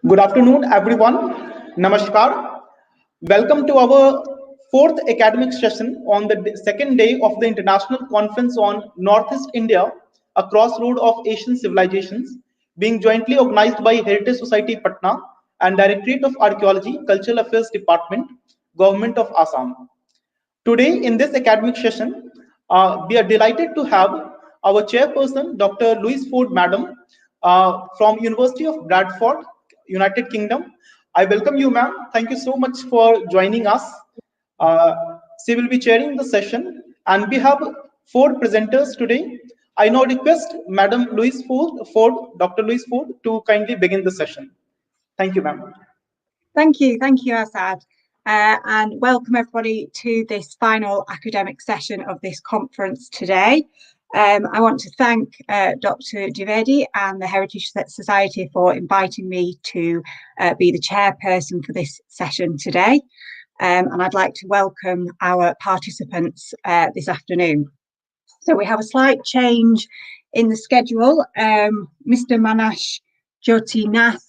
Good afternoon, everyone. Namaskar. Welcome to our fourth academic session on the second day of the International Conference on Northeast India, a crossroad of Asian civilizations, being jointly organized by Heritage Society Patna and Directorate of Archaeology, Cultural Affairs Department, Government of Assam. Today, in this academic session, we are delighted to have our chairperson, Dr. Louise Ford, Madam, from University of Bradford, United Kingdom. I welcome you, ma'am. Thank you so much for joining us. She will be chairing the session, and we have four presenters today. I now request Madam Louise Ford, Dr. Louise Ford, to kindly begin the session. Thank you, ma'am. Thank you, Assad. And welcome everybody to this final academic session of this conference today. I want to thank Dr. Dwivedi and the Heritage Society for inviting me to be the chairperson for this session today. And I'd like to welcome our participants this afternoon. So we have a slight change in the schedule. Mr. Manash Jyotinath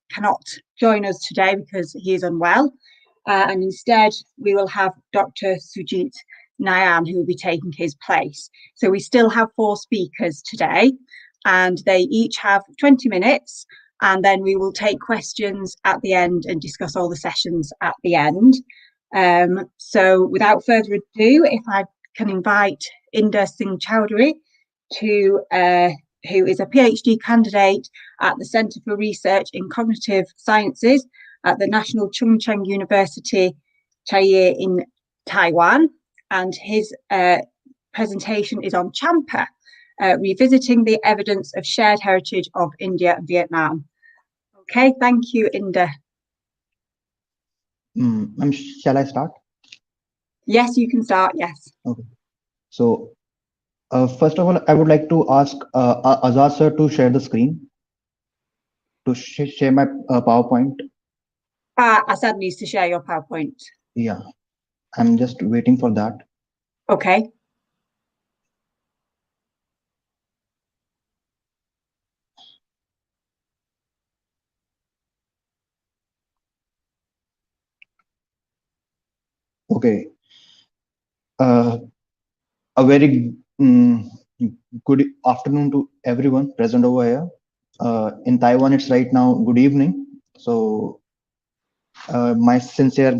cannot join us today because he is unwell. And instead, we will have Dr. Sujeet Nayan, who will be taking his place. So we still have four speakers today, and they each have 20 minutes, and then we will take questions at the end and discuss all the sessions at the end. So without further ado, if I can invite Inder Singh Chaudhary, who is a PhD candidate at the Centre for Research in Cognitive Sciences at the National Chung University, Chiayi in Taiwan, and his presentation is on Champa, revisiting the evidence of shared heritage of India and Vietnam. Okay, thank you, Inder. Shall I start? Yes, you can start, yes. Okay. So, first of all, I would like to ask Azad sir to share the screen, to share my PowerPoint. Assad needs to share your PowerPoint. Yeah, I'm just waiting for that. Okay. Okay. A very good afternoon to everyone present over here. In Taiwan, it's right now good evening. So, my sincere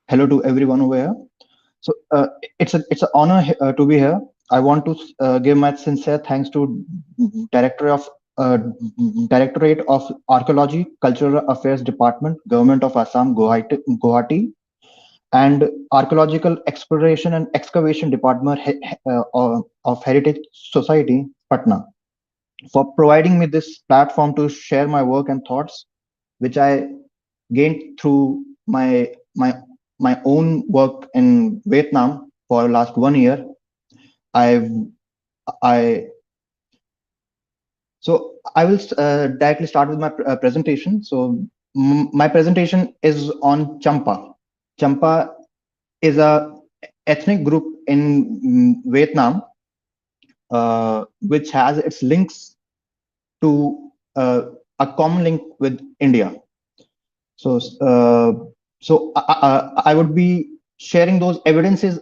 hello to everyone over here. So, it's an honor to be here. I want to give my sincere thanks to Directorate of Archaeology, Cultural Affairs Department, Government of Assam, Guwahati, and Archaeological Exploration and Excavation Department of Heritage Society, Patna, for providing me this platform to share my work and thoughts, which I gained through my own work in Vietnam for the last 1 year. So I will directly start with my presentation. So my presentation is on Champa. Champa is a ethnic group in Vietnam, which has its links to a common link with India. So, I would be sharing those evidences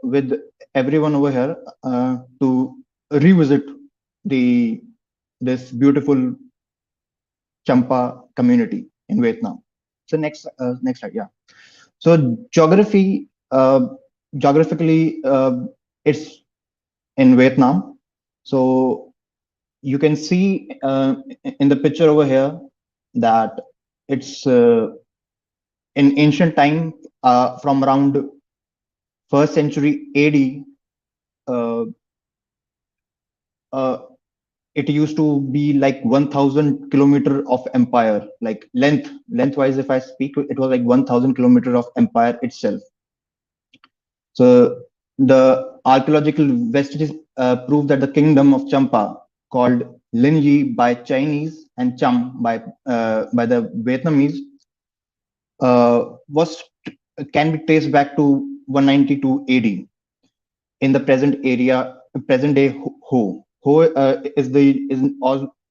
with everyone over here to revisit this beautiful Champa community in Vietnam. So next slide, yeah. So geographically, it's in Vietnam. So you can see in the picture over here that it's in ancient time, from around 1st century AD. It used to be like 1,000 kilometer of empire, like lengthwise. If I speak, it was like 1,000 kilometer of empire itself. So the archaeological vestiges prove that the kingdom of Champa, called Linji by Chinese and Cham by the Vietnamese, can be traced back to 192 AD in the present day Ho. Ho is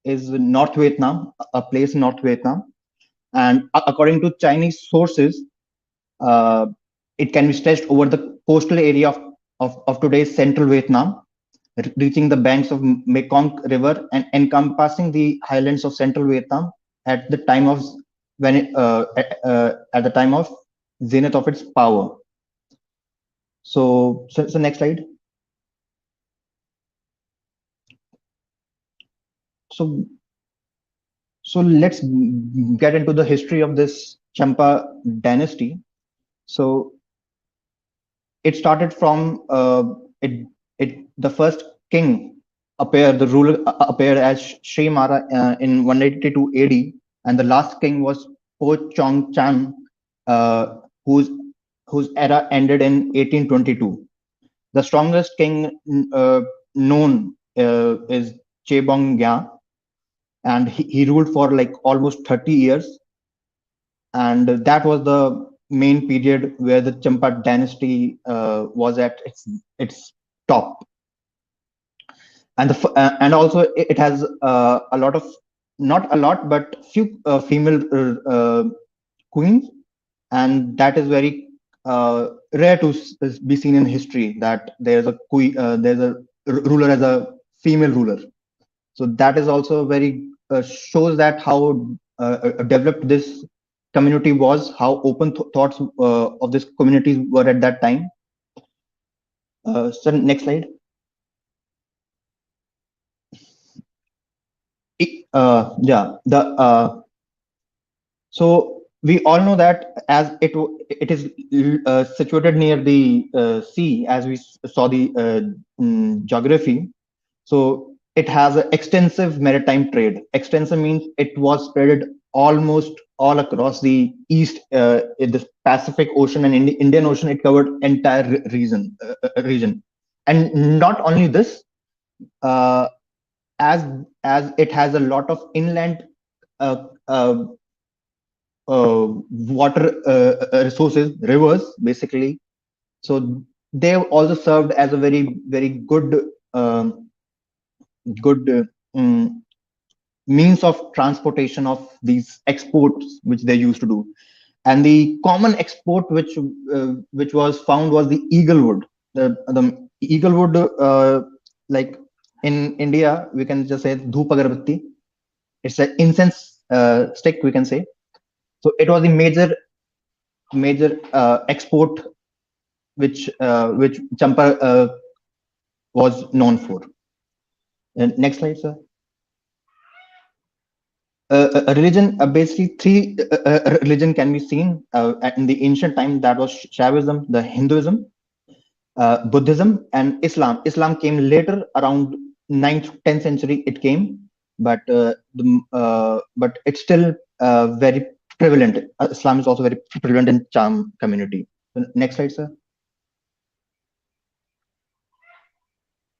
is North Vietnam, a place in North Vietnam. And according to Chinese sources, uh, it can be stretched over the coastal area of today's central Vietnam, reaching the banks of Mekong River and encompassing the highlands of central Vietnam at the time of at the time of zenith of its power. So next slide. So so let's get into the history of this Champa dynasty. So it started from the first king the ruler appeared as Sri Mara in 182 AD, and the last king was Po Chong Chan, uh, whose era ended in 1822. The strongest king known is Chebong Gya, and he ruled for like almost 30 years, and that was the main period where the Champa dynasty was at its top. And also it has a lot of, not a lot but few female queens, and that is very rare to be seen in history, that there's a queen, there's a ruler as a female ruler. So that is also very shows that how developed this community was, how open thoughts of this communities were at that time. So next slide. Yeah, so we all know that as it is situated near the sea, as we saw the geography. So it has an extensive maritime trade. Extensive means it was spread almost all across the east, in the Pacific Ocean and in the Indian Ocean. It covered entire region, and not only this, uh, as it has a lot of inland uh, uh, water resources, rivers basically. So they also served as a very good good means of transportation of these exports which they used to do. And the common export which was found was the eaglewood. The eaglewood, like in India we can just say dhoop agarbatti. It's an incense stick, we can say. So it was the major export which Champa was known for. And next slide, sir. A religion, basically three religion can be seen in the ancient time. That was Shaivism, the Hinduism, Buddhism, and Islam. Islam came later, around 9th to 10th century. It came, but but it's still very prevalent. Islam is also very prevalent in Cham community. Next slide, sir.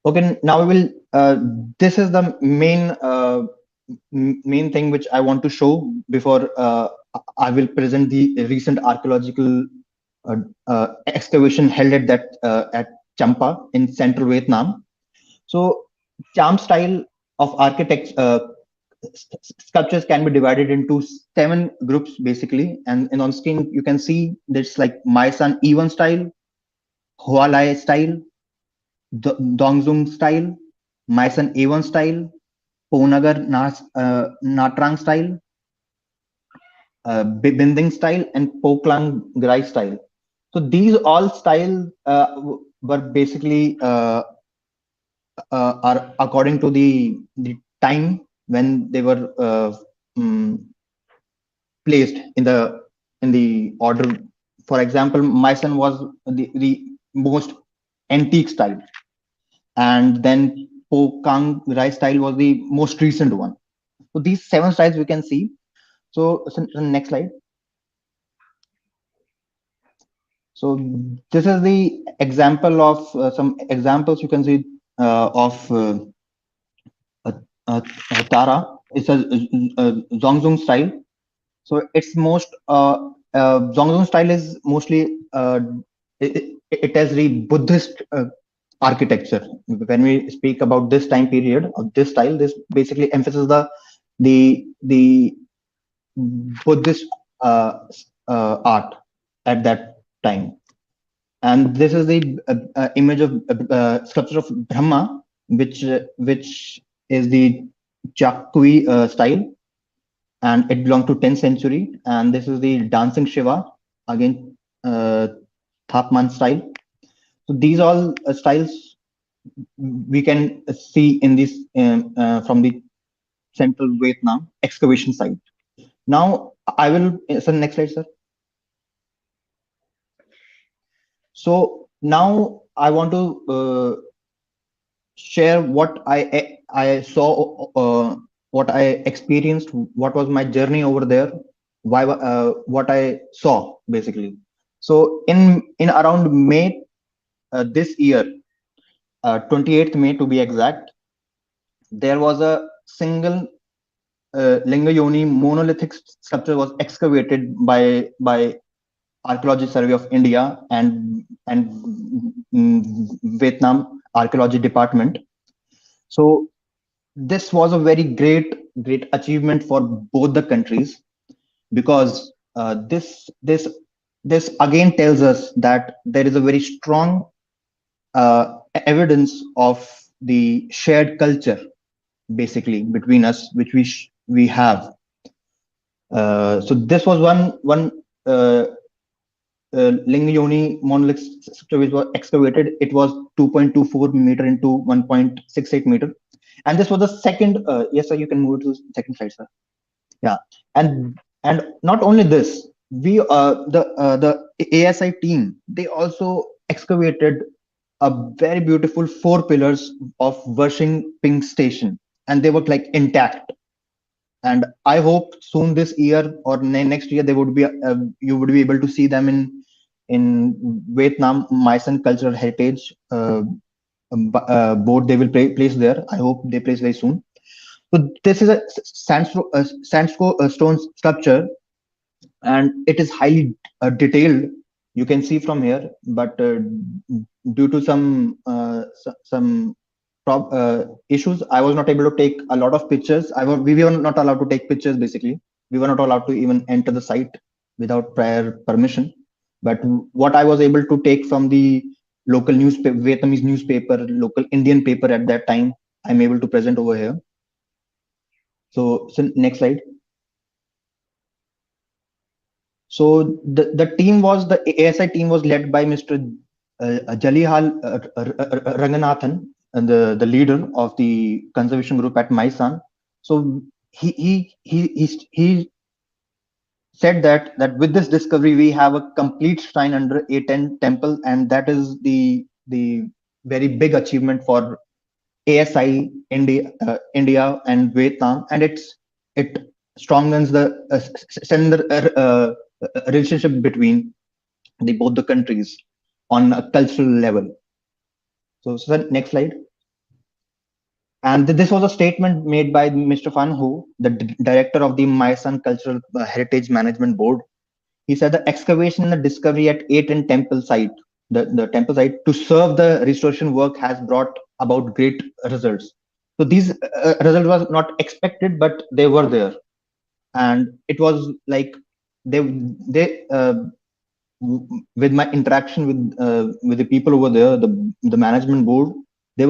Okay, now we will. This is the main thing which I want to show before I will present the recent archaeological excavation held at at Champa in central Vietnam. So Cham style of architecture sculptures can be divided into 7 groups basically, and on screen you can see there's like Maisan Ewan style, Hoa Lai style, Dongzung style, Maisan Ewan style, Ponagar Natrang style, Binding style, and Poklang Grai style. So these all styles were basically are according to the time when they were placed in the order. For example, Meissen was the most antique style, and then Pokang Rai style was the most recent one. So these 7 styles we can see. So next slide. So this is the example of some examples you can see of Tara. It's a Zongzong style. So it's most Zongzong style is mostly it has the Buddhist architecture. When we speak about this time period of this style, this basically emphasizes the Buddhist art at that time. And this is the image of sculpture of Brahma, which is the Chakwi style, and it belonged to 10th century. And this is the dancing Shiva, again Thapman style. So these all styles we can see in this from the central Vietnam excavation site. Now I will, so next slide, sir. So now I want to share what I saw, what I experienced, what was my journey over there, why what I saw basically. So in around May this year, 28th May to be exact, there was a single Linga Yoni monolithic sculpture was excavated by Archaeology Survey of India and Vietnam Archaeology Department. So this was a very great achievement for both the countries, because this again tells us that there is a very strong evidence of the shared culture basically between us, which we have. So this was one Linga Yoni monolith structure which was excavated. It was 2.24 meter into 1.68 meter, and this was the second. Yes, sir. You can move to the second slide, sir. Yeah, and not only this, we the ASI team, they also excavated a very beautiful 4 pillars of worshipping station, and they were like intact. And I hope soon this year or next year they would be you would be able to see them in Vietnam Myson Cultural Heritage board. They will place there. I hope they place very soon. So this is a sandstone stone sculpture, and it is highly detailed. You can see from here, but due to some issues, I was not able to take a lot of pictures. We were not allowed to take pictures. Basically, we were not allowed to even enter the site without prior permission. But what I was able to take from the local newspaper, Vietnamese newspaper, local Indian paper at that time, I'm able to present over here. So next slide. So the ASI team was led by Mr. Jalihal Ranganathan, and the leader of the conservation group at Maisan. So he said that with this discovery we have a complete shrine under A10 temple, and that is the very big achievement for ASI India and Vietnam, and it strengthens the relationship between both the countries on a cultural level. So next slide. And this was a statement made by Mr. Fan Ho, the director of the Maisan Cultural Heritage Management Board. He said the excavation and the discovery at 8 temple site, the temple site, to serve the restoration work has brought about great results. So these results was not expected, but they were there, and it was like they with my interaction with the people over there, the management board, they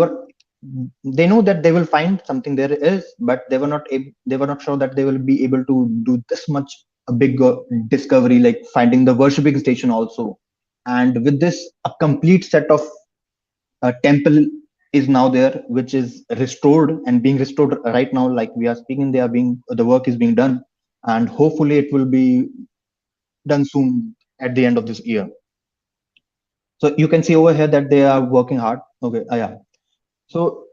know that they will find something there is, but they were not sure that they will be able to do this much a big discovery, like finding the worshipping station also. And with this, a complete set of temple is now there, which is restored and being restored right now. Like we are speaking, the work is being done, and hopefully it will be done soon at the end of this year. So you can see over here that they are working hard. Okay, yeah. So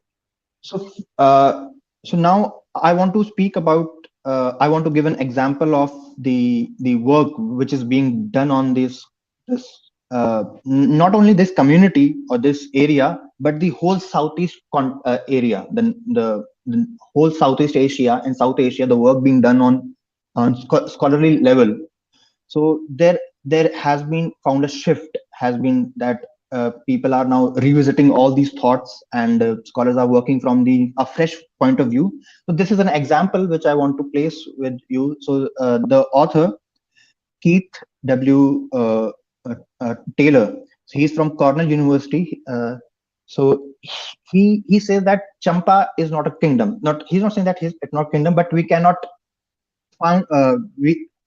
now I want to speak about. I want to give an example of the work which is being done on this not only this community or this area, but the whole southeast area, the whole Southeast Asia and South Asia. The work being done on scholarly level. So there has been found a shift, has been that people are now revisiting all these thoughts, and scholars are working from a fresh point of view. So this is an example which I want to place with you. So the author, Keith W. Taylor, so he's from Cornell University. So he says that Champa is not a kingdom. Not he's not saying that it's not kingdom, but we cannot find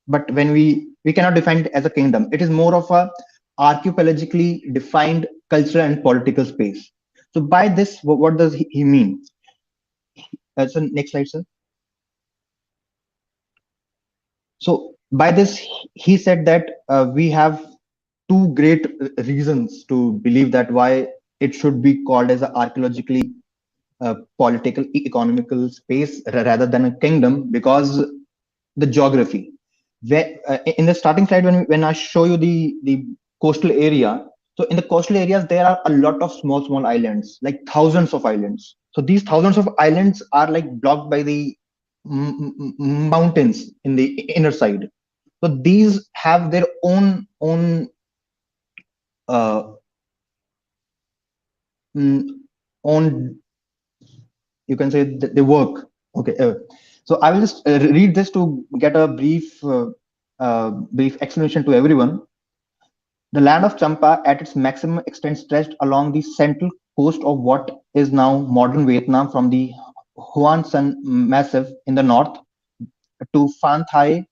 but when we cannot define it as a kingdom. It is more of a archaeologically defined cultural and political space. So by this, what does he mean? So next slide, sir. So by this, he said that we have two great reasons to believe that why it should be called as an archaeologically political, economical space rather than a kingdom, because the geography. Where, in the starting slide, when I show you the coastal area, so in the coastal areas there are a lot of small islands, like thousands of islands. So these thousands of islands are like blocked by the mountains in the inner side. So these have their own uh, own, you can say, they work. Okay. So I will just read this to get a brief explanation to everyone. The land of Champa, at its maximum extent, stretched along the central coast of what is now modern Vietnam, from the Huan Son Massif in the north to Phan Thai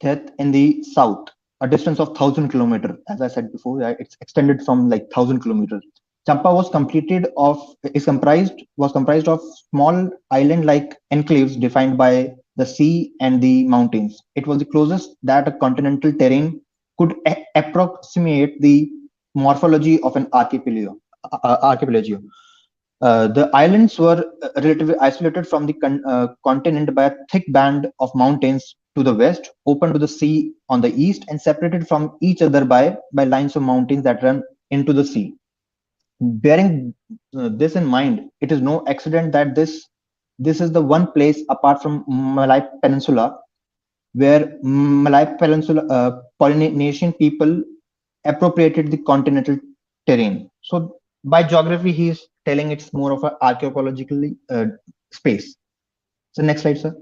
Thiet in the south, a distance of 1,000 kilometers. As I said before, it's extended from like 1,000 kilometers. Champa was comprised of small island-like enclaves defined by the sea and the mountains. It was the closest that a continental terrain could approximate the morphology of an archipelago. The islands were relatively isolated from the continent by a thick band of mountains to the west, open to the sea on the east, and separated from each other by lines of mountains that run into the sea. Bearing this in mind, it is no accident that this is the one place apart from Malay Peninsula where Malay Peninsula Polynesian people appropriated the continental terrain. So by geography, he is telling it's more of an archaeological space. So next slide, sir.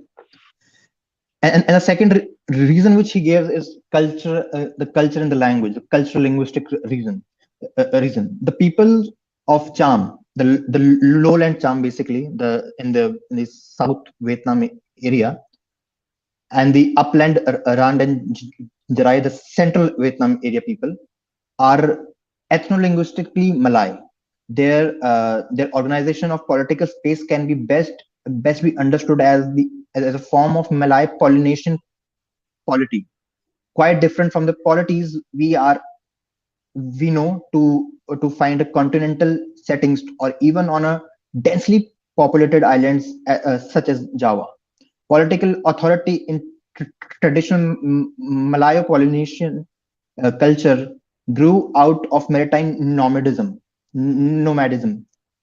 And a second reason which he gives is culture, the culture and the language, the cultural linguistic reason. The people of Cham, the lowland Cham, basically in the South Vietnam area, and the upland Rand and Jarai, the central Vietnam area people, are ethno-linguistically Malay. Their organization of political space can be best be understood as a form of Malay Polynesian polity, quite different from the polities we know to find a continental settings or even on a densely populated islands such as Java. Political authority in traditional Malayo-Polynesian culture grew out of maritime nomadism.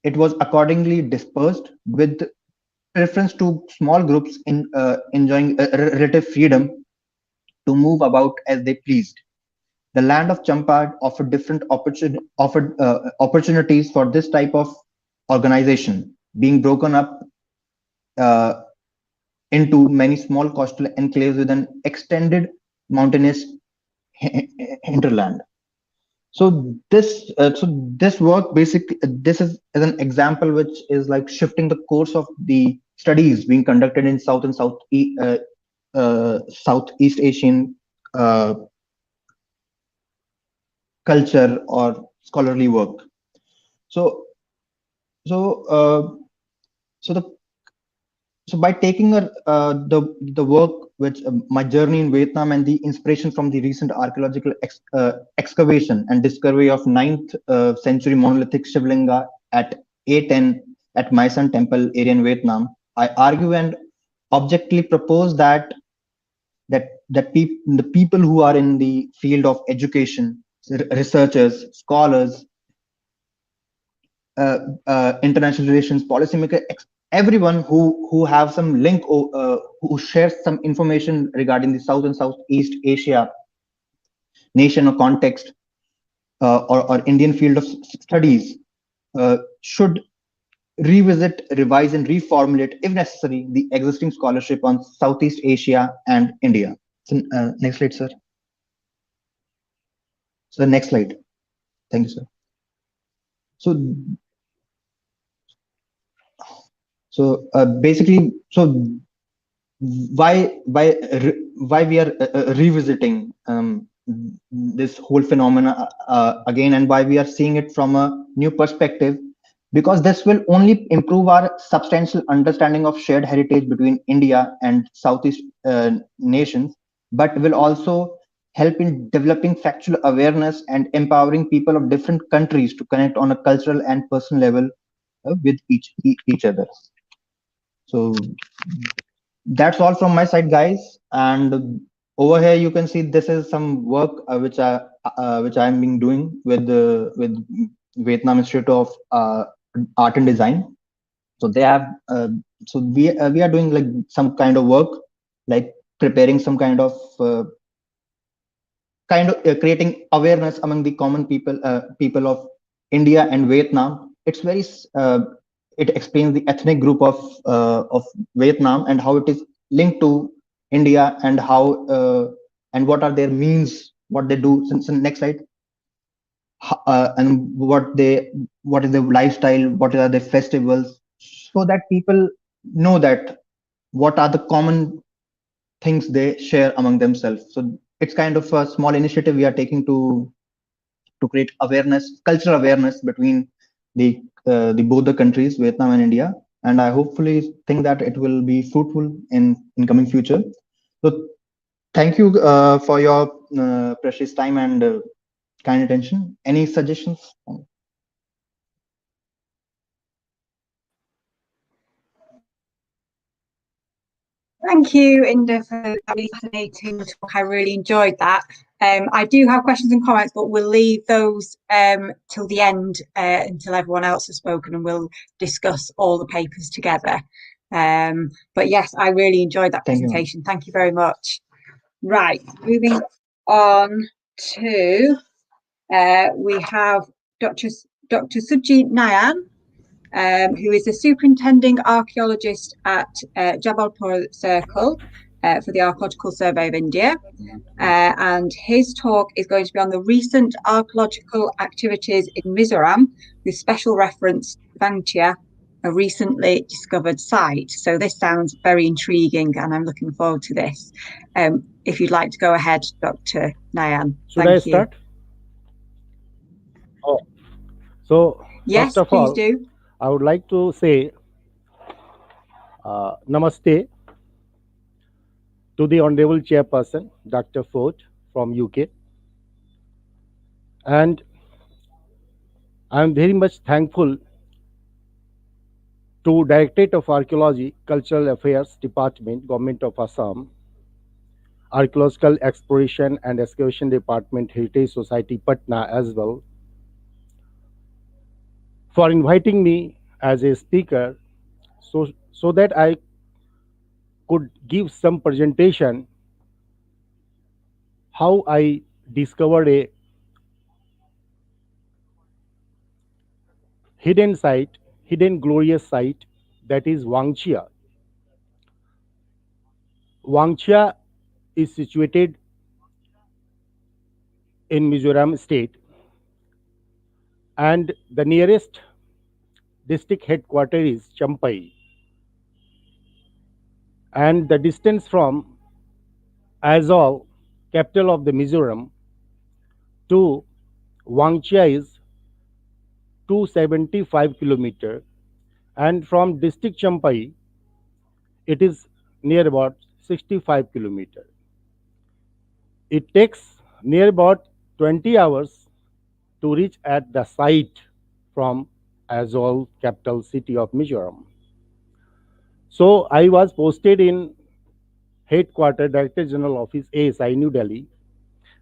It was accordingly dispersed with preference to small groups enjoying relative freedom to move about as they pleased. The land of Champa offered different opportunities for this type of organization, being broken up into many small coastal enclaves with an extended mountainous hinterland. So this work basically, this is an example which is like shifting the course of the studies being conducted in South and Southeast Asian culture or scholarly work. So by taking the work which my journey in Vietnam and the inspiration from the recent archaeological excavation and discovery of 9th century monolithic Shivlinga at A10 at Mai Son Temple area in Vietnam, I argue and objectively propose that the people who are in the field of education, researchers, scholars, international relations, policymaker, everyone who have some link who shares some information regarding the South and Southeast Asia nation or context or Indian field of studies should revisit, revise, and reformulate, if necessary, the existing scholarship on Southeast Asia and India. So, next slide, sir. So, next slide. Thank you, sir. So, basically, so why we are revisiting this whole phenomena again, and why we are seeing it from a new perspective, because this will only improve our substantial understanding of shared heritage between India and Southeast nations, but will also help in developing factual awareness and empowering people of different countries to connect on a cultural and personal level with each other. So that's all from my side, guys. And over here you can see this is some work which I'm been doing with Vietnam Institute of Art and Design. So they have we are doing like some kind of work, like preparing some kind of creating awareness among the common people of India and Vietnam. It's very it explains the ethnic group of Vietnam and how it is linked to India, and how and what are their means, what they do. Since next slide, and what is their lifestyle, what are their festivals, so that people know that what are the common things they share among themselves. So it's kind of a small initiative we are taking to create awareness, cultural awareness between the both the countries, Vietnam and India. And I hopefully think that it will be fruitful in coming future. So thank you for your precious time and kind attention. Any suggestions? Thank you, Inder, for that really fascinating talk. I really enjoyed that. I do have questions and comments, but we'll leave those till the end, until everyone else has spoken, and we'll discuss all the papers together. But yes, I really enjoyed that presentation. Thank you very much. Right, moving on to, we have Dr. Sujeet Nayan, who is the Superintending Archaeologist at Jabalpur Circle for the Archaeological Survey of India. And his talk is going to be on the recent archaeological activities in Mizoram, with special reference to Vangchia, a recently discovered site. So this sounds very intriguing, and I'm looking forward to this. If you'd like to go ahead, Dr. Nayan. Should I start? Oh, so yes, first of please all, do. I would like to say namaste to the Honorable Chairperson, Dr. Ford from UK. And I am very much thankful to Directorate of Archaeology, Cultural Affairs Department, Government of Assam, Archaeological Exploration and Excavation Department, Heritage Society, Patna as well, for inviting me as a speaker, so that I could give some presentation how I discovered a hidden site, hidden glorious site, that is Wangchia. Wangchia is situated in Mizoram state, and the nearest district headquarters is Champa, and the distance from Aizawl, capital of the Mizoram, to Wangchia is 275 kilometer, and from district Champa it is near about 65 kilometer. It takes near about 20 hours to reach at the site from Aizawl, capital city of Mizoram. So I was posted in headquarters, Director General Office, ASI, New Delhi,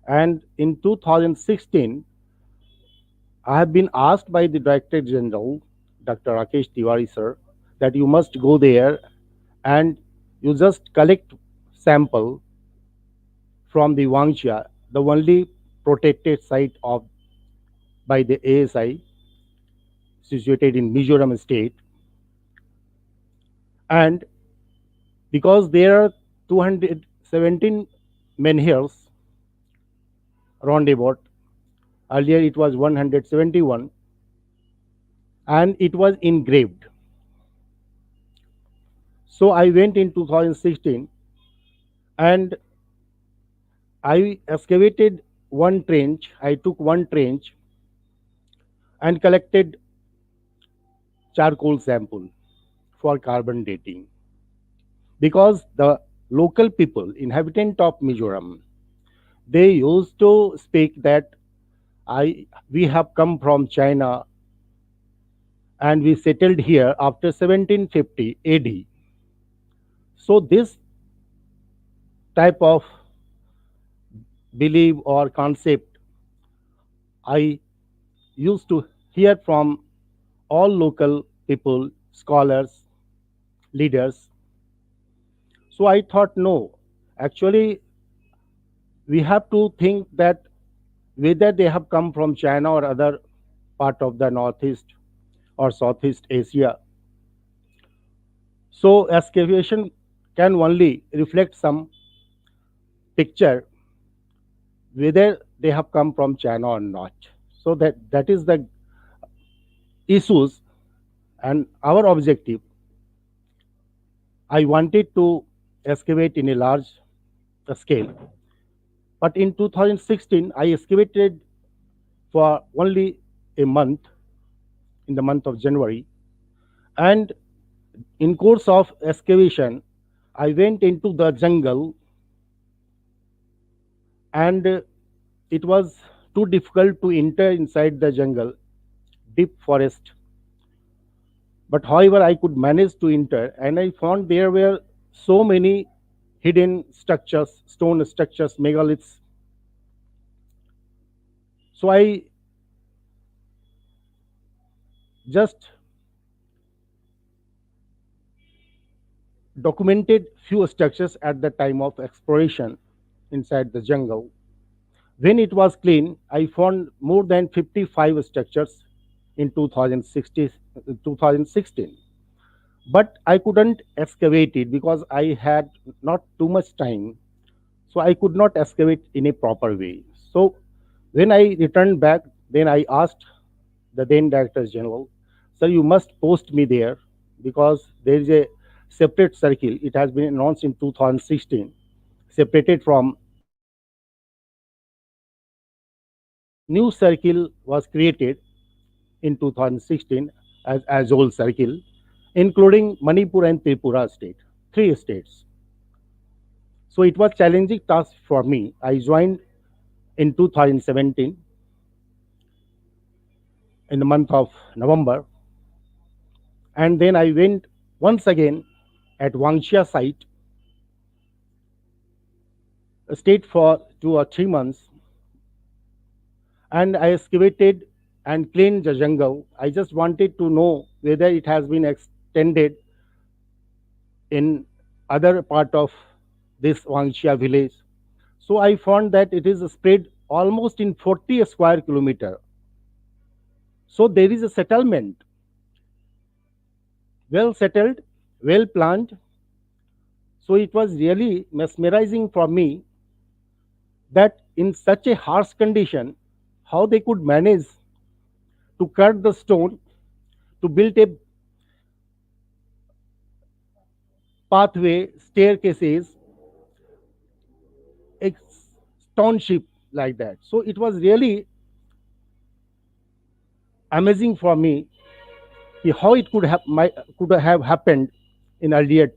and in 2016 I have been asked by the Director General, Dr. Rakesh Tiwari sir, that you must go there and you just collect sample from the Wangchia, the only protected site of by the ASI situated in Mizoram state. And because there are 217 menhirs roundabout, earlier it was 171, and it was engraved. So I went in 2016 and I excavated one trench. I took one trench and collected charcoal sample for carbon dating, because the local people, inhabitant of Mizoram, they used to speak that we have come from China and we settled here after 1750 AD. So this type of belief or concept I used to hear from all local people, scholars, leaders. So I thought, no, actually, we have to think that whether they have come from China or other part of the Northeast or Southeast Asia. So excavation can only reflect some picture whether they have come from China or not. So that is the issues and our objective. I wanted to excavate in a large scale, but in 2016 I excavated for only a month, in the month of January, and in course of excavation I went into the jungle, and it was too difficult to enter inside the jungle, deep forest. But however, I could manage to enter, and I found there were so many hidden structures, stone structures, megaliths. So I just documented few structures at the time of exploration inside the jungle. When it was clean, I found more than 55 structures in 2016. But I couldn't excavate it because I had not too much time. So I could not excavate in a proper way. So when I returned back, then I asked the then Director General, sir, you must post me there because there is a separate circle. It has been announced in 2016, separated from new circle was created in 2016 as whole circle, including Manipur and Tripura state, three states. So it was challenging task for me. I joined in 2017 in the month of November, and then I went once again at Wangxia site, stayed for 2 or 3 months, and I excavated and cleaned the jungle. I just wanted to know whether it has been extended in other part of this Wangxia village. So I found that it is spread almost in 40 square kilometer. So there is a settlement, well settled, well planned. So it was really mesmerizing for me that in such a harsh condition, how they could manage to cut the stone, to build a pathway, staircases, a township like that. So it was really amazing for me how it could have happened in earlier.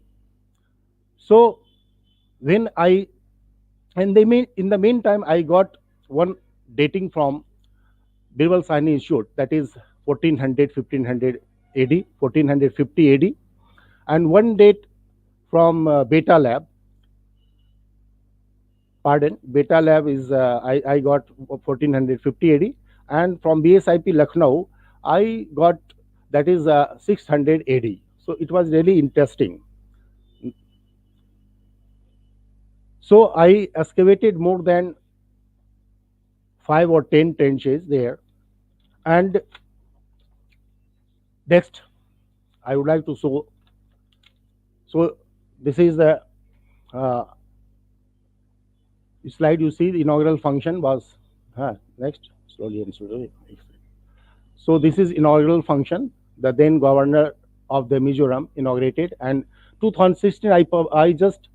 So when I in the meantime I got one dating from Birbal Sahni Institute, that is 1400 1500 AD, 1450 AD, and one date from Beta Lab. Pardon, Beta Lab is I got 1450 AD, and from BSIP Lucknow I got that is 600 AD. So it was really interesting. So I excavated more than 5 or 10 trenches there, And next, I would like to show. So this is the slide. You see, the inaugural function was next slowly and slowly. So this is inaugural function. The then governor of the Mizoram inaugurated, and 2016 I just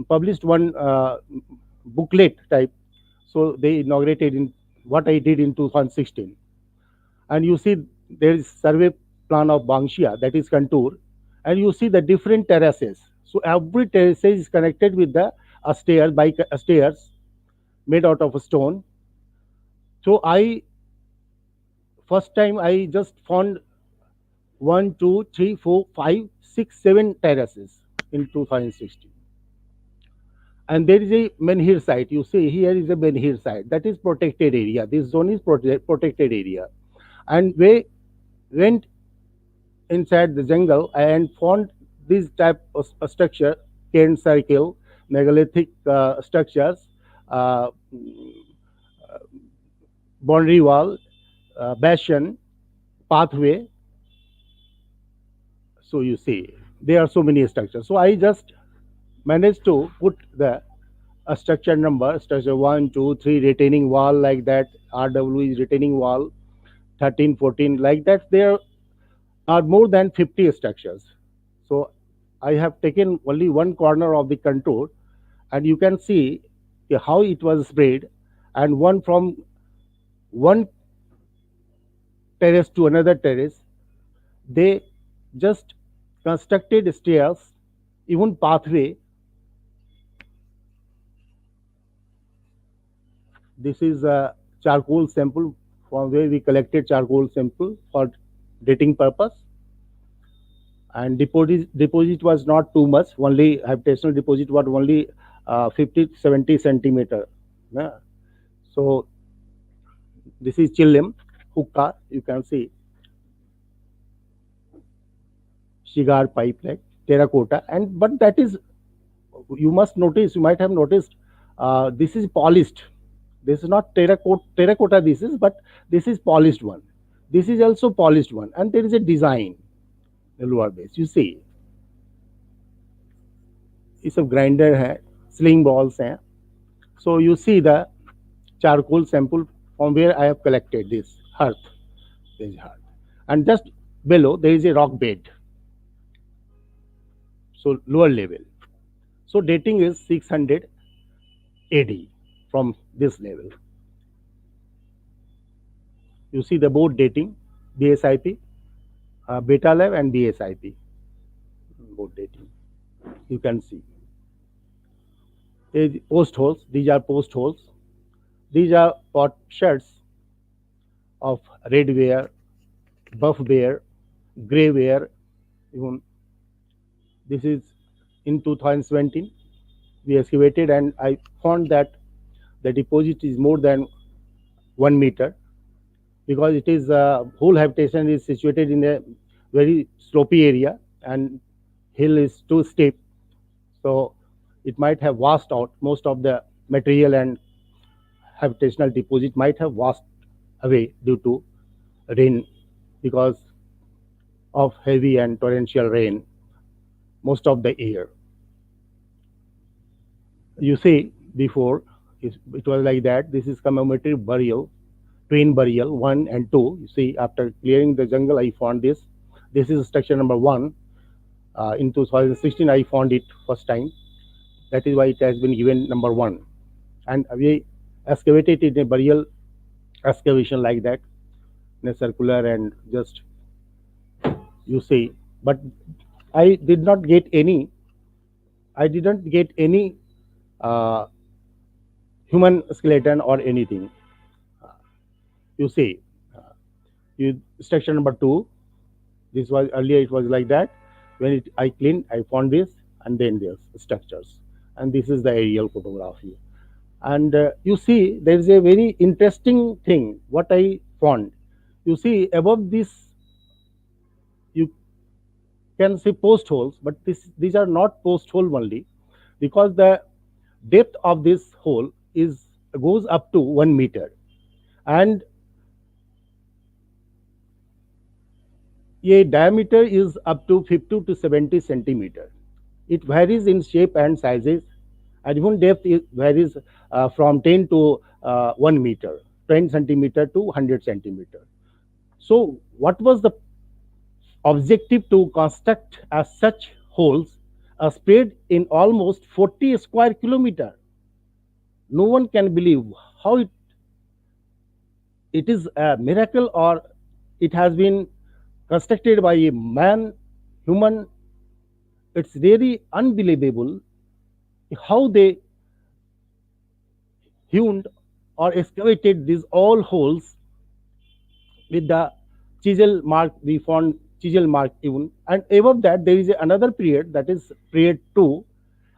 published one booklet type. So they inaugurated in what I did in 2016, and you see there is survey plan of Bangshia, that is contour, and you see the different terraces. So every terrace is connected with the stairs by stairs made out of stone. So I first time I just found 1, 2, 3, 4, 5, 6, 7 terraces in 2016. And there is a menhir site. You see here is a menhir site. That is protected area. This zone is protected area. And we went inside the jungle and found this type of structure, cairn circle, megalithic structures, uh, boundary wall, bastion, pathway. So you see, there are so many structures. So I just managed to put the structure number, structure 1, 2, 3, retaining wall like that, RW is retaining wall, 13, 14, like that. There are more than 50 structures. So I have taken only one corner of the contour, and you can see how it was spread, and one from one terrace to another terrace, they just constructed stairs, even pathway. This is a charcoal sample from where we collected charcoal sample for dating purpose. And deposit was not too much, only habitational deposit was only 50, 70 centimeter. Yeah. So this is chilim, hookah, you can see. Cigar pipe like terracotta, and but that is, you must notice, you might have noticed, this is polished. This is not terracotta this is, but this is polished one. This is also polished one, and there is a design the lower base. You see, ये सब grinder है, sling balls हैं. So you see the charcoal sample from where I have collected this hearth. There is hearth, and just below there is a rock bed. So lower level. So dating is 600 AD from this level. You see the board dating, BSIP, Beta Lab and BSIP. Board dating. You can see. Post holes. These are post holes. These are pot sheds of red ware, buff ware, grey ware. Even this is in 2017. We excavated, and I found that the deposit is more than 1 meter, because it is whole habitation is situated in a very slopy area, and hill is too steep, so it might have washed out most of the material, and habitational deposit might have washed away due to rain, because of heavy and torrential rain most of the year. You see, before it was like that. This is commemorative burial, twin burial 1 and 2. You see, after clearing the jungle, I found this. This is structure number 1. In 2016, I found it first time. That is why it has been given number 1. And we excavated it in a burial excavation like that, in a circular, and just you see. But I did not get any. I didn't get any human skeleton or anything. You see, structure number 2. This was earlier, it was like that. When I cleaned, I found this, and then there's structures. And this is the aerial photography. And you see, there is a very interesting thing what I found. You see, above this, you can see post holes, but these are not post hole only, because the depth of this hole goes up to 1 meter, and A diameter is up to 50 to 70 centimeter. It varies in shape and sizes, and even depth varies from 10 to 1 meter, 10 centimeter to 100 centimeter. So, what was the objective to construct as such holes spread in almost 40 square kilometer? No one can believe how it is a miracle, or it has been constructed by a man, human. It's really unbelievable how they hewn or excavated these all holes with the chisel mark. We found chisel mark even, and above that there is another period, that is period 2,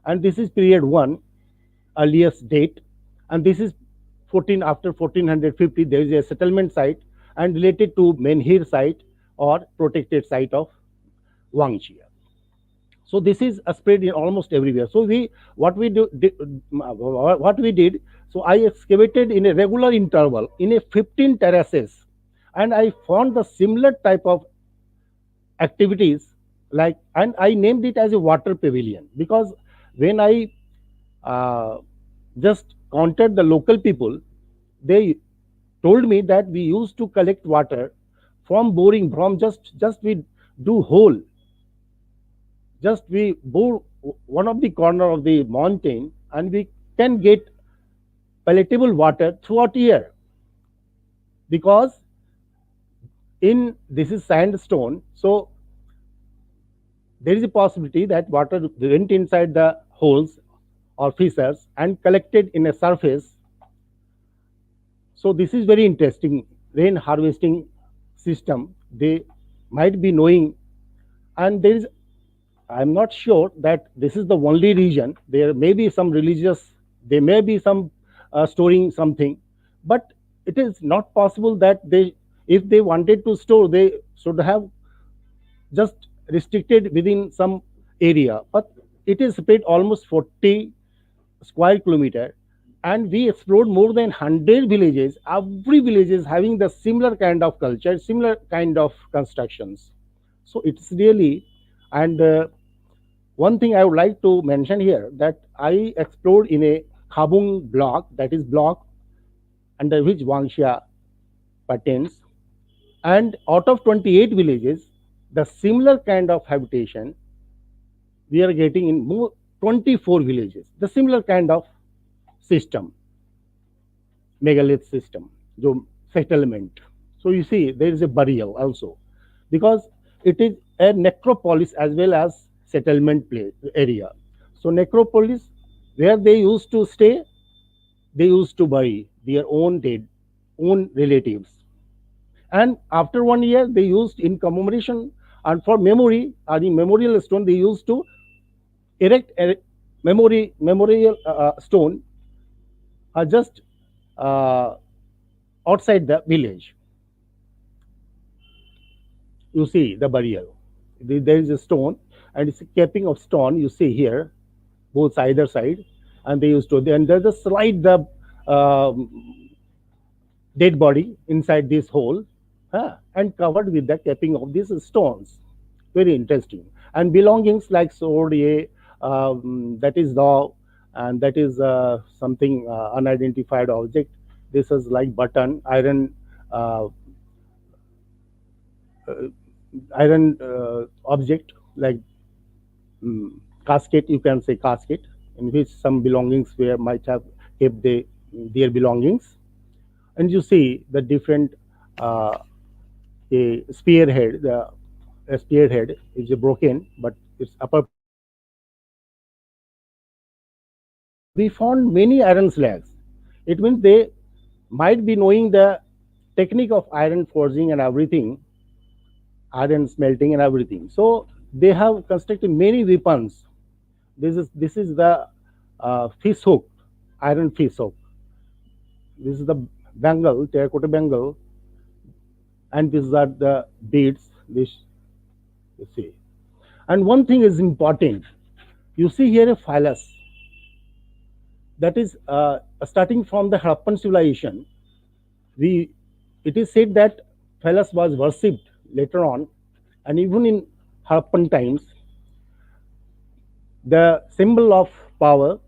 and this is period 1, earliest date, and this is 14 after 1450. There is a settlement site and related to menhir site or protected site of Wangxia. So this is spread in almost everywhere. So what we did, so I excavated in a regular interval in a 15 terraces, and I found the similar type of activities, like, and I named it as a water pavilion, because when I uh, just counted the local people, they told me that we used to collect water from boring, from just we do hole, just we bore one of the corner of the mountain, and we can get palatable water throughout year, because in this is sandstone, so there is a possibility that water went inside the holes or fissures and collected in a surface. So this is very interesting rain harvesting system. They might be knowing, and there is, I'm not sure that this is the only region. There may be some religious, there may be some storing something, but it is not possible that they, if they wanted to store, they should have just restricted within some area. But it is spread almost 40 square kilometer, and we explored more than 100 villages. Every village is having the similar kind of culture, similar kind of constructions. So it's really, and one thing I would like to mention here, that I explored in a Khabung block, that is block under which Wangxia pertains, and out of 28 villages, the similar kind of habitation we are getting in more 24 villages, the similar kind of system, megalith system, जो settlement. So you see, there is a burial also, because it is a necropolis as well as settlement place area. So necropolis, where they used to stay, they used to bury their own dead, own relatives. And after 1 year, they used in commemoration and for memory, or the memorial stone, they used to erect a memorial stone just uh, outside the village. You see the burial. There is a stone, and it's a capping of stone. You see here, both either side, and they used to. And there's a slide the dead body inside this hole, and covered with the capping of these stones. Very interesting. And belongings like sword, that is law, and that is something unidentified object. This is like button, uh, iron object, like casket, you can say casket, in which some belongings were might have kept their belongings. And you see the different a spearhead. The spearhead is broken, but its upper part is intact. We found many iron slags. It means they might be knowing the technique of iron forging and everything, iron smelting and everything. So they have constructed many weapons. This is the fish hook, iron fish hook. This is the bangle, terracotta bangle, and these are the beads. This, you see. And one thing is important. You see here a phallus. That is starting from the Harappan civilization. We, it is said that phallus was worshipped later on And even in Harappan times, the symbol of power.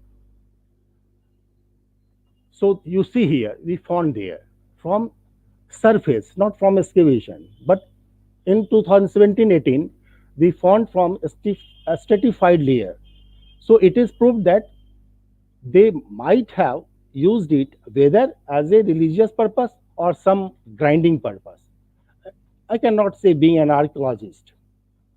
So you see here, we found there from surface, not from excavation, but in 2017-18, we found from a stratified layer. So it is proved that they might have used it whether as a religious purpose or some grinding purpose. I cannot say being an archaeologist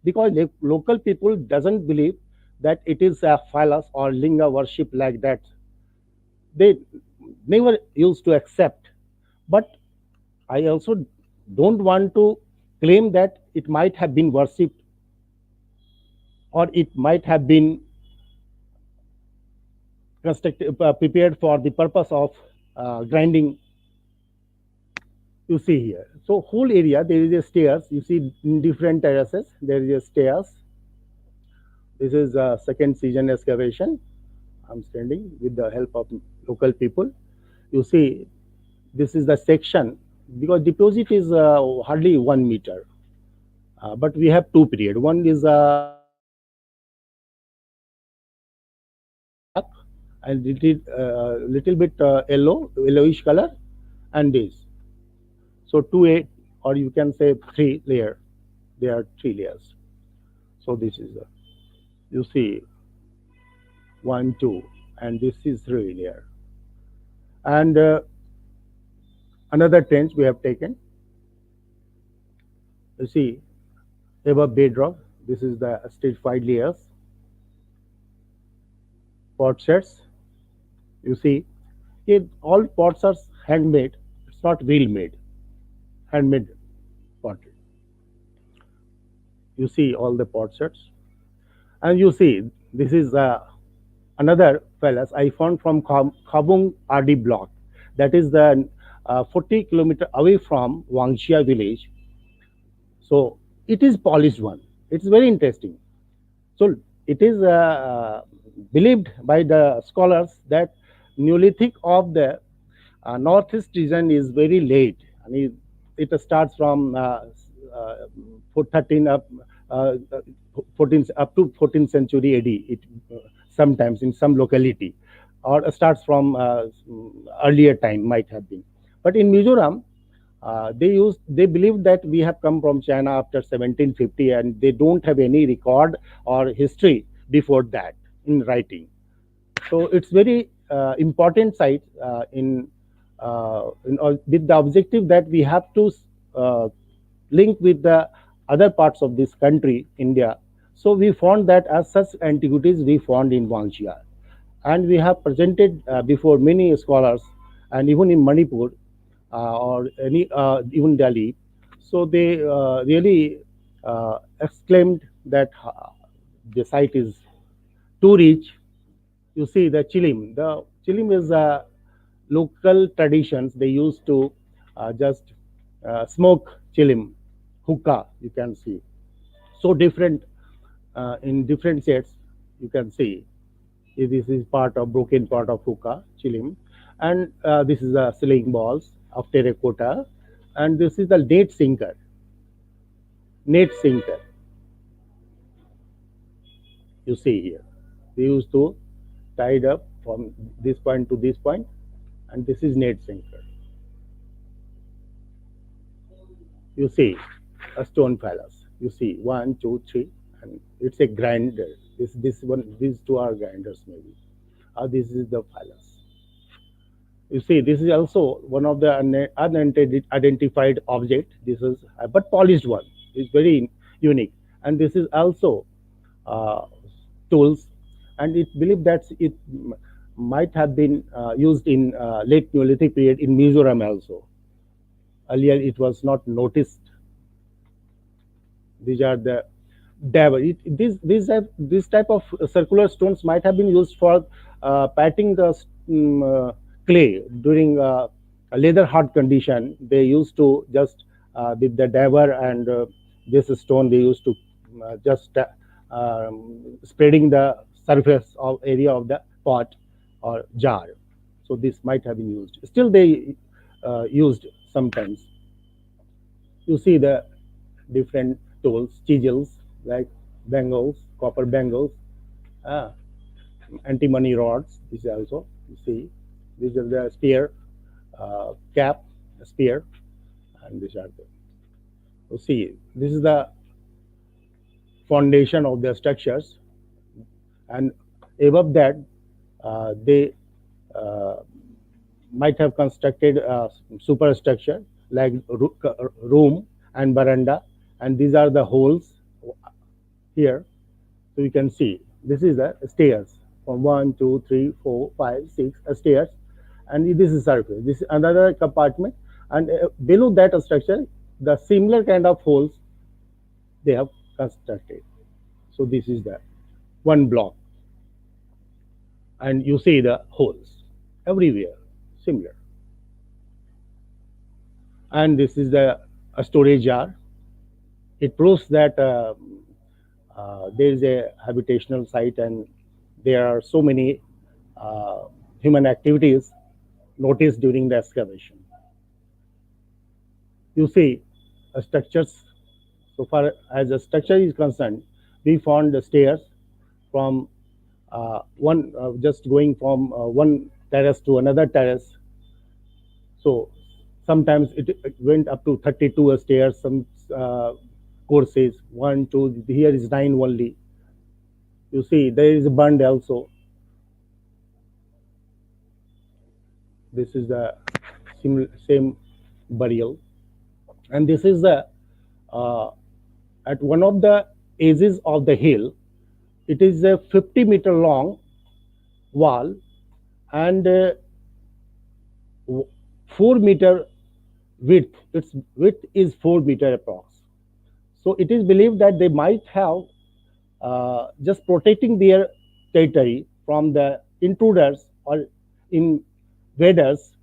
because local people doesn't believe that it is a phallus or linga worship like that. They never used to accept. But I also don't want to claim that it might have been worshipped or it might have been prepared for the purpose of grinding. You see here. So whole area there is a stairs. You see in different terraces there is a stairs. This is a second season excavation. I'm standing with the help of local people. You see, this is the section because deposit is hardly 1 meter, but we have two period. One is black and little bit yellowish color, and this. So 2 8 or you can say 3 layer. There are 3 layers. So this is you see 1 2 and this is 3 layer. And another trench we have taken. You see above bedrock. This is the stratified layers. Pot sets. You see, all pots are handmade. It's not wheel made. Handmade pottery. You see all the pot sets, and you see this is another phallus I found from Khabung RD block. That is the 40 kilometer away from Wangxia village. So it is polished one. It's very interesting. So it is believed by the scholars that Neolithic of the northeast region is very late. I mean, it starts from 13 up, 14 up to 14th century AD. It sometimes in some locality, or starts from earlier time might have been. But in Mizoram, they believe that we have come from China after 1750, and they don't have any record or history before that in writing. So it's very important site with the objective that we have to uh, link with the other parts of this country, India. So we found that as such antiquities we found in Wangxia, and we have presented before many scholars, and even in Manipur or any even Delhi. So they really exclaimed that the site is too rich. You see the chilim. The chilim is a local traditions. They used to just smoke chilim, hookah. You can see so different in different sets. You can see this is part of broken part of hookah chilim, and this is a ceiling balls of terracotta, and this is the net sinker. Net sinker. You see here. They used to tie it up from this point to this point, and this is net sinker. You see a stone phallus. You see 1, 2, 3, and it's a grinder. This one, these two are grinders maybe. This is the phallus. You see, this is also one of the unidentified object. This is but polished one. It's very unique, and this is also uh, tools, and it believed that it might have been used in late Neolithic period in Mizoram also. Earlier, it was not noticed. These are the dabber. This type of circular stones might have been used for patting the clay during a leather hard condition. They used to just with the dabber and this stone they used to just spreading the surface of area of the pot or jar. So this might have been used. Still they used sometimes. You see the different tools, chisels, like bangles, copper bangles, anti-money rods. This is also, you see, these are the spear, cap, spear, and these are the, you see, this is the foundation of the structures, and above that, they might have constructed a superstructure like room and veranda, and these are the holes here. So you can see this is the stairs from 1, 2, 3, 4, 5, 6 stairs, and this is surface. This is another compartment, and below that structure, the similar kind of holes they have constructed. So this is the one block, and you see the holes everywhere, similar. And this is the storage yard. It proves that there is a habitational site, and there are so many human activities noticed during the excavation. You see, structures, so far as the structure is concerned, we found the stairs from just going from one terrace to another terrace. So sometimes it went up to 32 stairs, some courses, 1, 2, here is 9 only. You see, there is a bund also. This is the same burial. And this is the, at one of the edges of the hill, it is a 50-meter long wall and 4-meter width. Its width is 4 meter approx. So it is believed that they might have just protecting their territory from the intruders or invaders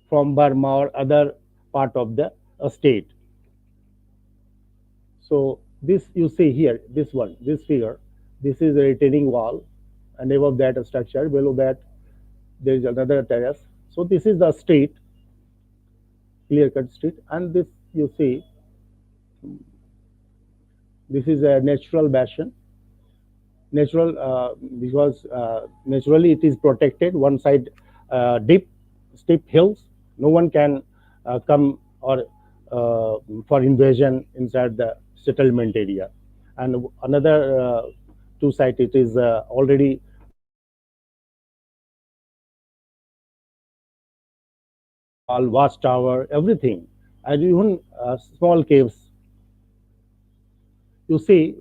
from Burma or other part of the state. So this you see here, this one, this figure, this is a retaining wall, and above that a structure, below that there is another terrace. So this is the street, clear-cut street, and this you see, this is a natural basin. Natural because naturally it is protected. One side deep, steep hills. No one can come or for invasion inside the settlement area. And another two sides, it is already wall, watchtower, everything, and even small caves. You see,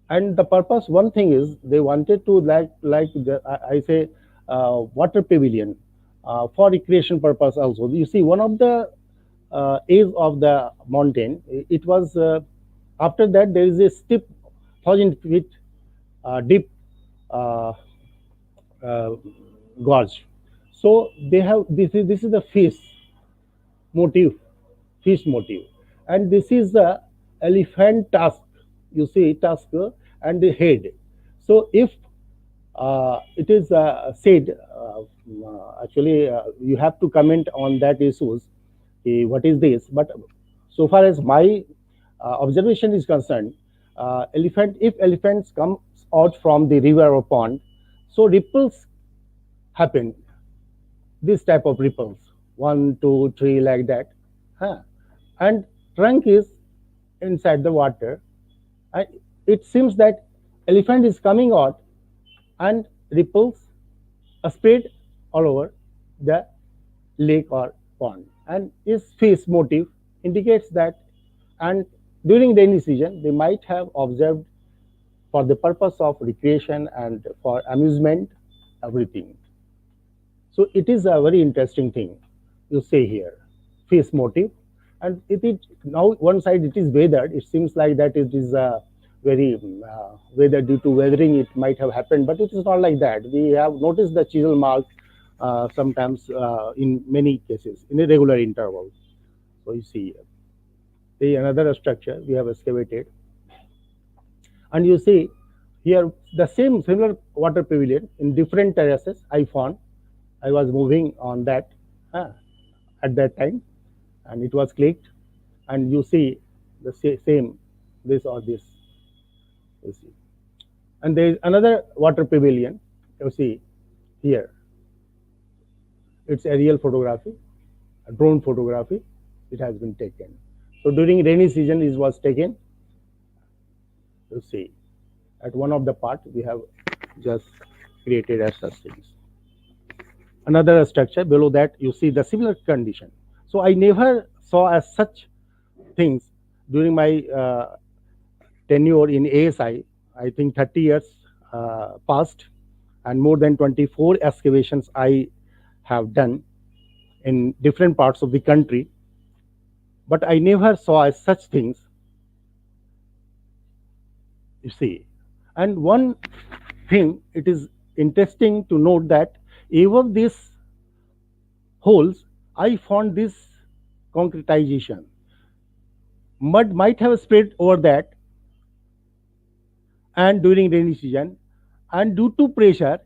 and the purpose, one thing is they wanted to I say water pavilion for recreation purpose also. You see, one of the edge of the mountain, it was after that there is a steep 1,000 feet deep gorge. So they have this is the fish motif, and this is the elephant tusk. You see tusk and the head. So if it is said, actually you have to comment on that issues. What is this? But so far as my observation is concerned, if elephants come out from the river or pond, so ripples happen. This type of ripples, 1, 2, 3, like that, and trunk is inside the water. It seems that elephant is coming out and ripples spread all over the lake or pond, and its fish motif indicates that. And during rainy season they might have observed for the purpose of recreation and for amusement, everything. So it is a very interesting thing you say here, fish motif. And it is now one side it is weathered. It seems like that it is very weather, due to weathering it might have happened, but it is not like that. We have noticed the chisel mark sometimes in many cases in a regular interval. So you see another structure we have excavated, and you see here the similar water pavilion in different terraces I found. I was moving on that at that time, and it was clicked, and you see the same this or this, you see. And there is another water pavilion, you see here. It's aerial photography, a drone photography. It has been taken. So during rainy season, it was taken. You see, at one of the part we have just created as such things. Another structure below that, you see the similar condition. So I never saw as such things during my tenure in ASI. I think 30 years passed, and more than 24 excavations I have done in different parts of the country. But I never saw as such things, you see. And one thing, it is interesting to note that even these holes, I found this concretization. Mud might have spread over that, and during rainy season, and due to pressure,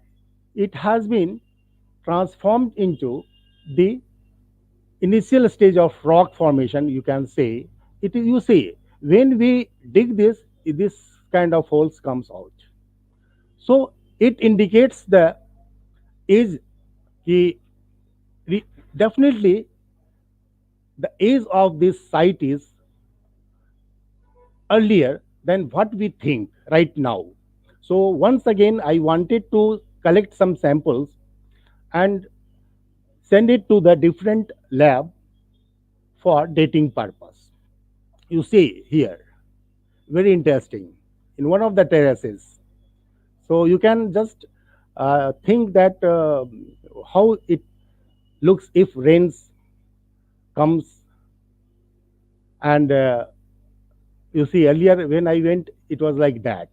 it has been transformed into the initial stage of rock formation, you can say. It is, you see, when we dig this kind of holes comes out. So it indicates the age, definitely the age of this site is earlier than what we think right now. So once again, I wanted to collect some samples and send it to the different lab for dating purpose. You see here, very interesting, in one of the terraces. So you can just think that how it looks if rains comes. And you see, earlier when I went, it was like that.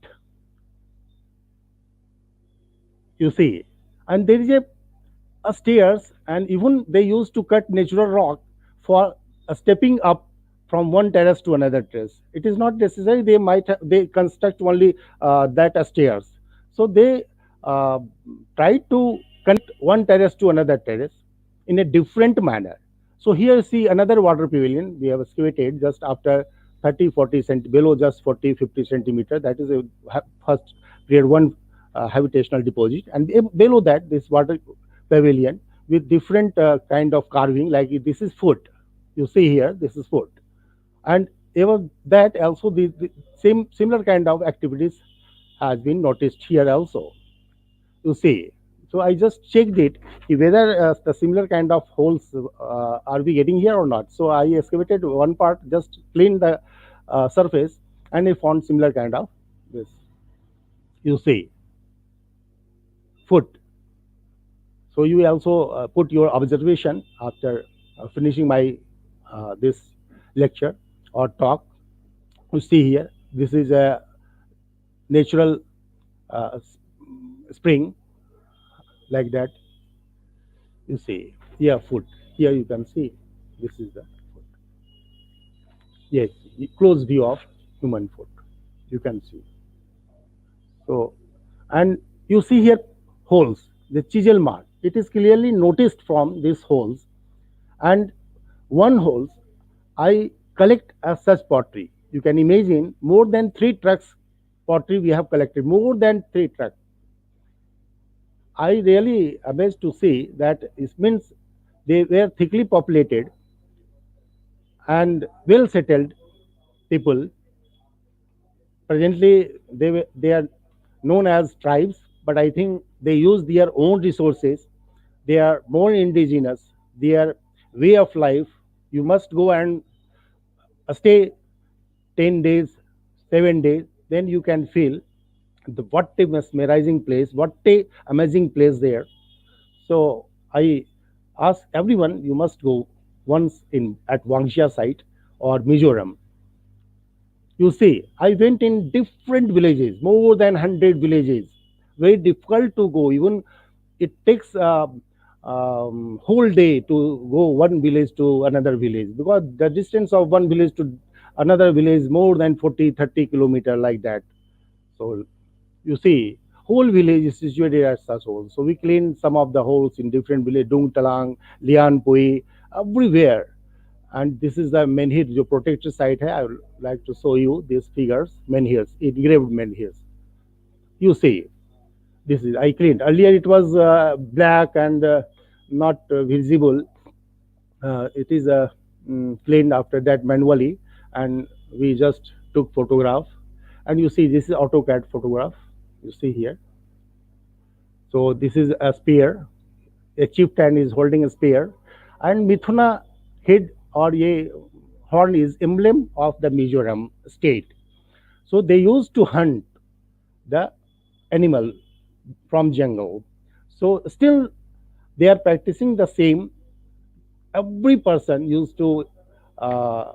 You see, and there is a stairs, and even they used to cut natural rock for stepping up from one terrace to another terrace. It is not necessary they might they construct only that stairs. So they try to connect one terrace to another terrace in a different manner. So here see another water pavilion we have excavated just after 30-40 cent below just 40-50 centimeter. That is a first period one habitational deposit, and below that this water pavilion with different kind of carving, like this is foot. You see here, this is foot, and even that also the same similar kind of activities has been noticed here also. You see, so I just checked it whether the similar kind of holes are we getting here or not. So I excavated one part, just cleaned the surface, and I found similar kind of this. You see, foot. So you also put your observation after finishing my this lecture or talk. You see here, this is a natural spring, like that. You see here, foot. Here you can see this is the foot. Yes, close view of human foot. You can see. So, and you see here holes, the chisel mark. It is clearly noticed from these holes, and one holes I collect as such pottery. You can imagine more than 3 trucks pottery we have collected, more than 3 trucks. I really amazed to see that it means they were thickly populated and well settled people. Presently, they are known as tribes, but I think they use their own resources. They are more indigenous. Their way of life, you must go and stay 10 days, 7 days, then you can feel what a mesmerizing place, what a amazing place there. So I ask everyone, you must go once in at Wangxia site or Mizoram. You see, I went in different villages, more than 100 villages. Very difficult to go. Even it takes whole day to go one village to another village, because the distance of one village to another village is more than 40-30 kilometers, like that. So you see, whole village is situated as such holes. So we clean some of the holes in different villages, Dung Talang, Lian Pui, everywhere. And this is the menhir, जो protected site है. I would like to show you these figures, menhirs, engraved menhirs. You see, this is I cleaned. Earlier it was black and not visible. It is cleaned after that manually, and we just took photograph. And you see, this is AutoCAD photograph. You see here. So this is a spear. A chieftain is holding a spear, and Mithuna head or a horn is emblem of the Mizoram state. So they used to hunt the animal from jungle. So still they are practicing the same. Every person used to uh,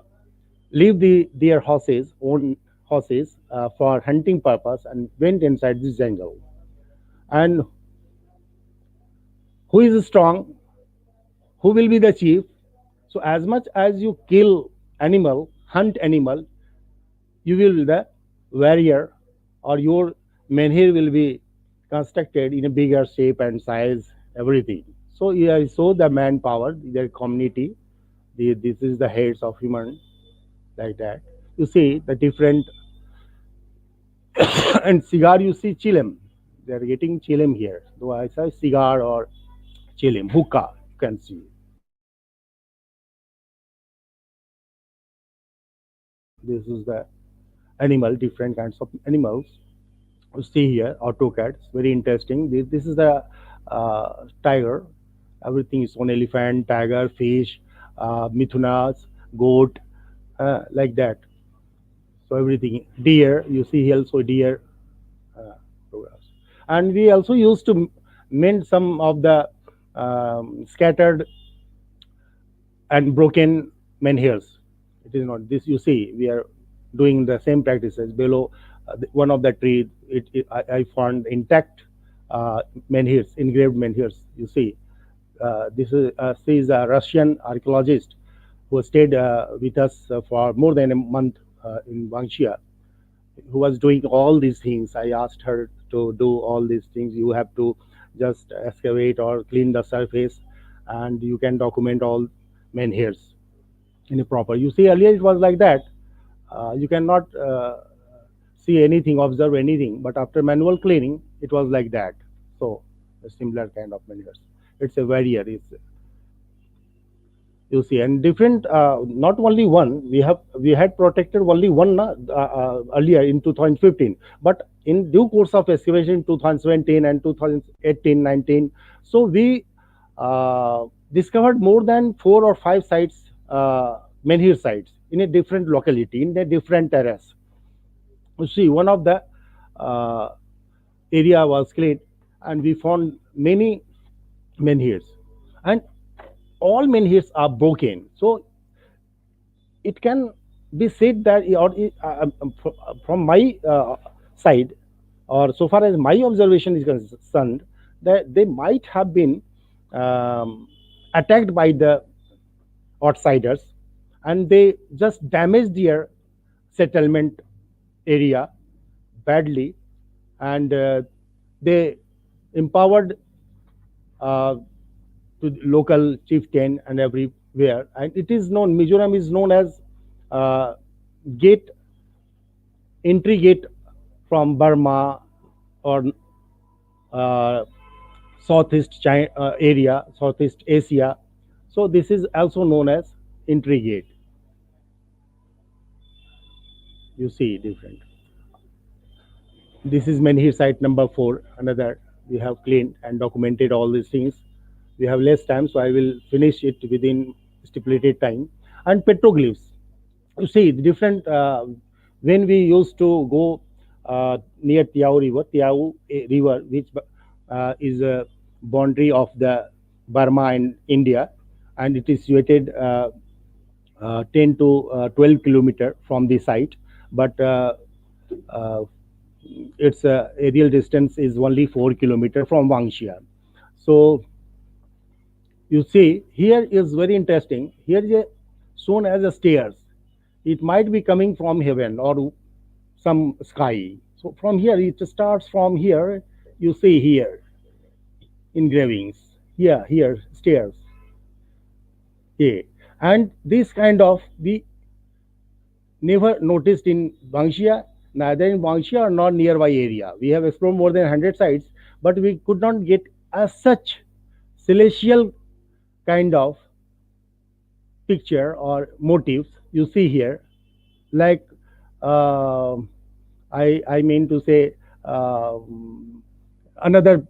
leave their horses, own horses, for hunting purpose, and went inside this jungle. And who is strong? Who will be the chief? So as much as you kill animal, hunt animal, you will be the warrior, or your menhir will be constructed in a bigger shape and size, everything. So yeah, so the manpower, their community, this is the heads of human, like that. You see the different and cigar, you see chilem. They are getting chilem here. So I say cigar or chilem, hookah, you can see. This is the animal, different kinds of animals. You see here, AutoCAD, very interesting. This is the tiger. Everything is on elephant, tiger, fish, mithunas, goat, like that. So everything, deer. You see here also deer photographs. And we also used to mend some of the scattered and broken menhirs. It is not this. You see, we are doing the same practices below one of the tree. I found intact menhirs, engraved menhirs. You see, this is a Russian archaeologist who stayed with us for more than a month in Wangxia, who was doing all these things. I asked her to do all these things. You have to just excavate or clean the surface, and you can document all menhirs in a proper. You see, earlier it was like that. You cannot see anything, observe anything, but after manual cleaning, it was like that. So a similar kind of menhirs. It's a barrier. It's, you see, and different, not only one. We had protected only one earlier in 2015, but in due course of excavation 2017 and 2018, 19, so we discovered more than 4 or 5 sites, menhir sites, in a different locality, in a different terrace. You see, one of the area was cleared, and we found many menhirs, and all menhirs are broken. So it can be said that, or from my side, or so far as my observation is concerned, that they might have been attacked by the outsiders, and they just damaged their settlement area badly, and they empowered to local chieftain and everywhere. And it is known, Mizoram is known as gate, entry gate from Burma or Southeast China, area, Southeast Asia. So this is also known as entry gate. You see different. This is menhir site number 4. Another, we have cleaned and documented all these things. We have less time, so I will finish it within stipulated time. And petroglyphs. You see the different. When we used to go near Tiao River, which is a boundary of the Burma and India, and it is situated 10 to 12 kilometer from the site, but its aerial distance is only 4 kilometer from Wangxia. So you see, here is very interesting. Here is shown as a stairs. It might be coming from heaven or some sky. So from here, it starts from here. You see here engravings. Here stairs. Yeah. And this kind of we never noticed in Bangshia, neither in Bangshia nor nearby area. We have explored more than 100 sites, but we could not get as such celestial kind of picture or motifs you see here. Like uh, I mean to say another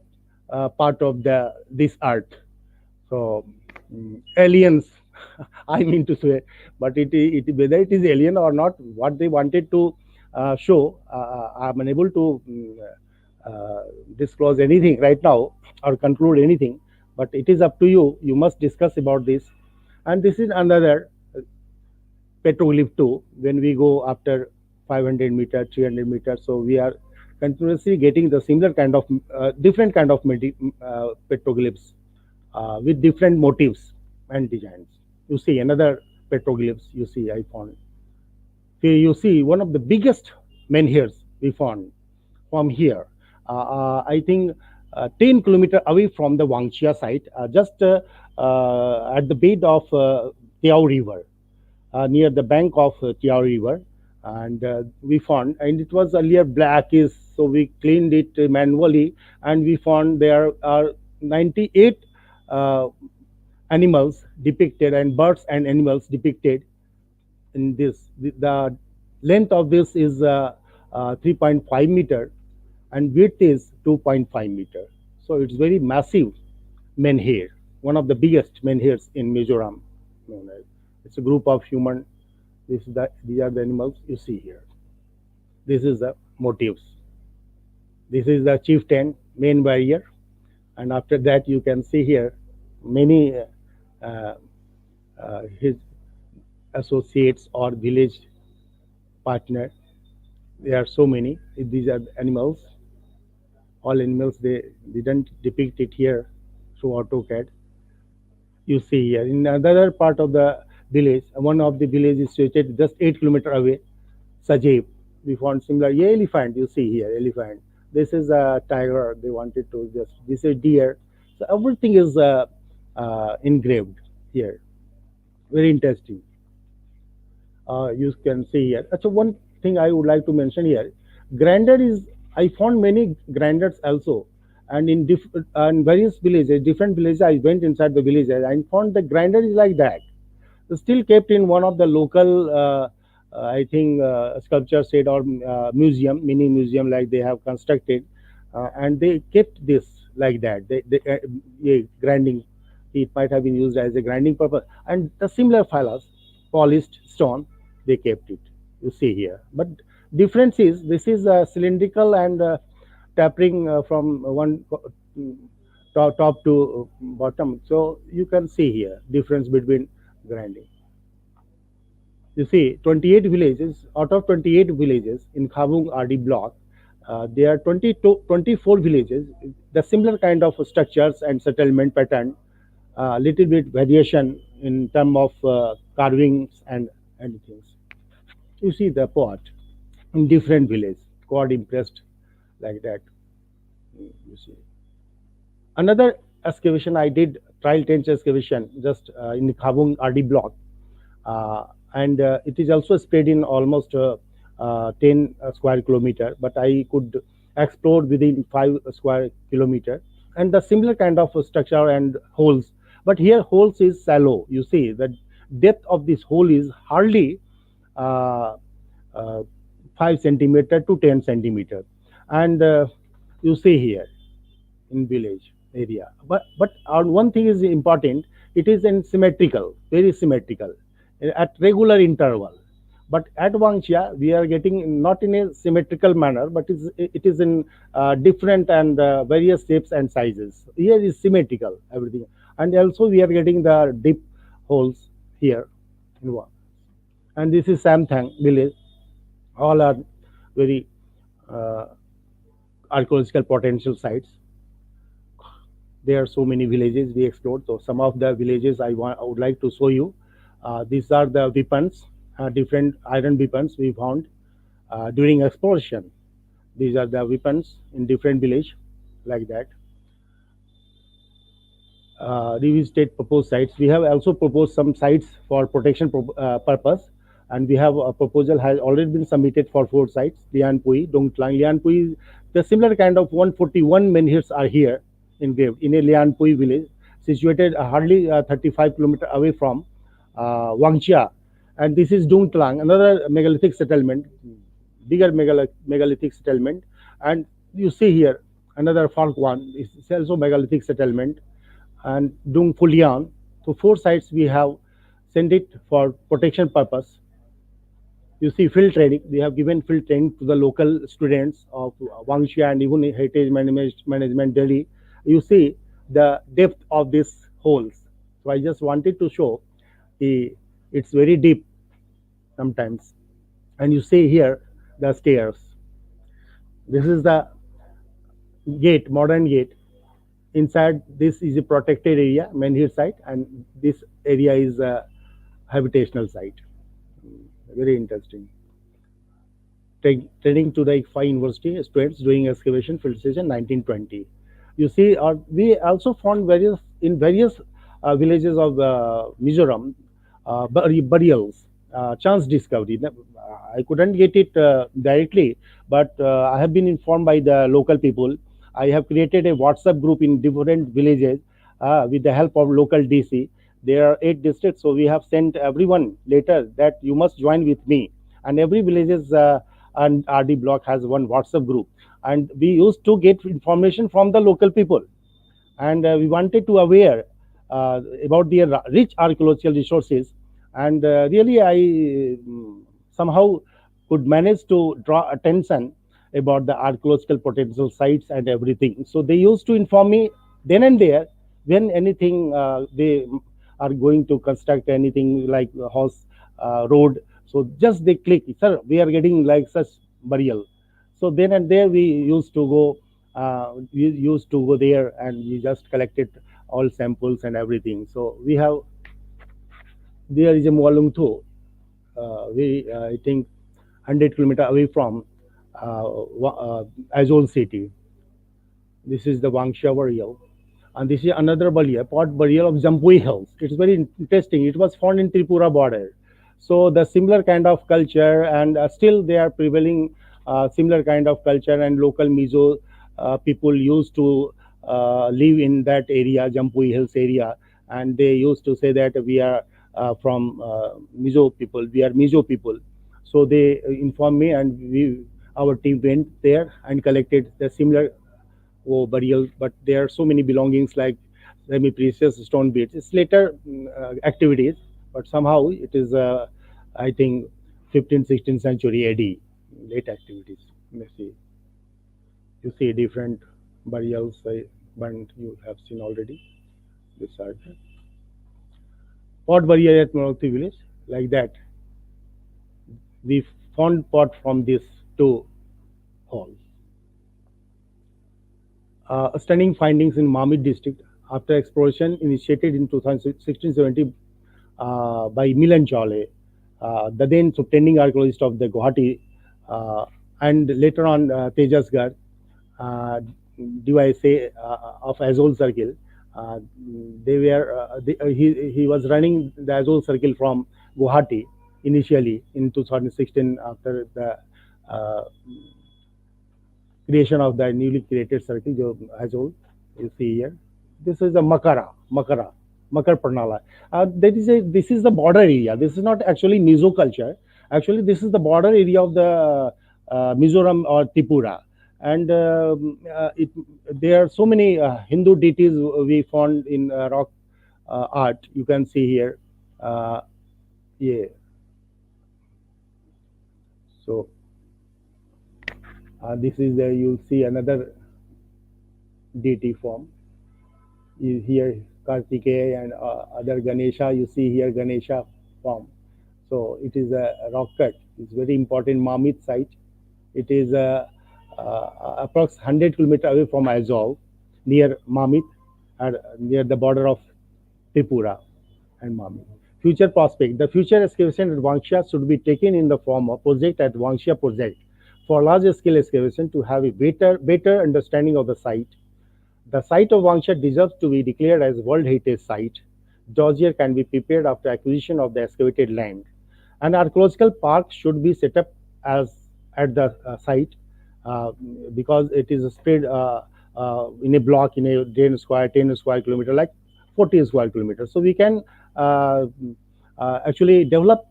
part of the this earth. So aliens, I mean to say, but whether it is alien or not, what they wanted to show, I'm unable to disclose anything right now or conclude anything. But it is up to you. You must discuss about this. And this is another petroglyph too. When we go after 500 meters, 300 meters, so we are continuously getting the similar kind of different kind of petroglyphs with different motifs and designs. You see another petroglyphs. You see, I found. Here you see one of the biggest menhirs we found from here. I think 10 kilometers away from the Wangchia site, just at the bed of Tiao River, near the bank of Chiayi River, and we found, and it was earlier blackish, so we cleaned it manually, and we found there are 98 uh, animals depicted, and birds and animals depicted in this. The length of this is 3.5 meter, and width is 2.5 meter. So it's very massive menhir, one of the biggest menhirs in Mizoram. It's a group of human. These are the animals you see here. This is the motifs. This is the chieftain, main warrior, and after that you can see here many his associates or village partner. There are so many. These are animals. All animals, they didn't depict it here through AutoCAD. You see here in another part of the village, one of the villages is situated just 8 kilometers away, Sajib. We found similar elephant. You see here elephant. This is a tiger. They wanted to just. This is deer. So everything is engraved here. Very interesting. You can see here. So one thing I would like to mention here, grandeur is. I found many grandeurs also, and in various villages, different villages. I went inside the villages and found the grandeur is like that. Still kept in one of the local, I think, sculpture set or museum, mini museum like they have constructed, and they kept this like that. Yeah, grinding, it might have been used as a grinding purpose, and the similar pillars, polished stone, they kept it. You see here, but difference is this is cylindrical and tapering from one top to bottom. So you can see here difference between grinding. You see, 28 villages, out of 28 villages in Khabung RD block, there are 24 villages, the similar kind of structures and settlement pattern, little bit variation in terms of carvings and things. You see the pot in different villages, quite impressed like that. You see. Another excavation I did, trial trench excavation, just in the Khabung RD block. And it is also spread in almost 10 square kilometer, but I could explore within 5 square kilometer, and the similar kind of structure and holes. But here holes is shallow. You see the depth of this hole is hardly uh, uh, 5 centimeter to 10 centimeter, and you see here in village area. But one thing is important. It is in symmetrical, very symmetrical, at regular interval. But at Wangchia, we are getting not in a symmetrical manner, but it is in different and various shapes and sizes. Here is symmetrical everything, and also we are getting the deep holes here in one. And this is Samthang village. All are very uh, archaeological potential sites. There are so many villages we explored. So some of the villages I would like to show you. These are the weapons, different iron weapons we found during exploration. These are the weapons in different village like that. revisited proposed sites. We have also proposed some sites for protection purpose, and we have a proposal has already been submitted for 4 sites: Lianpui, Dongtlang. Lianpui, the similar kind of 141 menhirs are here engraved in a Lianpui village, situated hardly 35 kilometers away from Wangxia. And this is Dongtlang, another megalithic settlement, bigger megalithic settlement. And you see here another Falk one, it's also megalithic settlement, and Dung Fulian. So 4 sites we have sent it for protection purpose. You see field training. We have given field training to the local students of Wangxia and even Heritage Management Delhi. You see the depth of these holes. So I just wanted to show it's very deep sometimes. And you see here the stairs. This is the gate, modern gate. Inside this is a protected area, menhir site, and this area is a habitational site. Very interesting. Training to the ICFA University students doing excavation field station 1920. You see, we also found various villages of Mizoram burials, chance discovery. I couldn't get it directly, but I have been informed by the local people. I have created a WhatsApp group in different villages with the help of local DC. There are 8 districts, so we have sent everyone later that you must join with me. And every village's and RD block has one WhatsApp group, and we used to get information from the local people, and we wanted to aware about the rich archaeological resources. And really, I somehow could manage to draw attention about the archaeological potential sites and everything. So they used to inform me then and there when anything they are going to construct anything like horse road. So just they click, sir, we are getting like such burial. So then and there we used to go. We used to go there and we just collected all samples and everything. So we have, there is a Mualungthu, I think 100 kilometers away from Azol city. This is the Wangxia burial. And this is another burial, pot burial of Jampui Hills. It's very interesting. It was found in Tripura border. So the similar kind of culture, and still they are prevailing similar kind of culture, and local Mizo people used to live in that area, Jampui Hills area, and they used to say that we are from Mizo people, we are Mizo people. So they informed me, and our team went there and collected the similar burial, but there are so many belongings like semi-precious stone beads. It's later activities, but somehow it is, I think, 15th, 16th century AD, late activities. Let's see. You see different burials, but you have seen already. This are pot burial at Morokti village, like that. We found pot from these 2 halls. Stunning findings in Mamit district after exploration initiated in 1670 by Milan Chawle, the then superintending archaeologist of the Guwahati, and later on Tejasgarh, DYSA of Azol Circle. They were he was running the Azol Circle from Guwahati initially in 2016 after the creation of the newly created circle, Azol. You see here, this is a Makar Pranala. This is the border area. This is not actually Mizo culture. Actually, this is the border area of the Mizoram or Tripura. And there are so many Hindu deities we found in rock art. You can see here. Yeah. So this is the, you'll see another deity form. You here Kartikeya and other Ganesha. You see here Ganesha form. So it is a rock cut. It's very important Mamit site. It is approx 100 kilometers away from Azov, near Mamit, near the border of Tripura and Mamit. Future prospect. The future excavation at Wangxia should be taken in the form of project at Wangxia project for large scale excavation to have a better understanding of the site, The site of Wangsha deserves to be declared as World Heritage Site. Dossier can be prepared after acquisition of the excavated land. An archaeological park should be set up as at the site because it is spread in a block in a 10 square kilometer, like 40 square kilometers. So we can uh, actually develop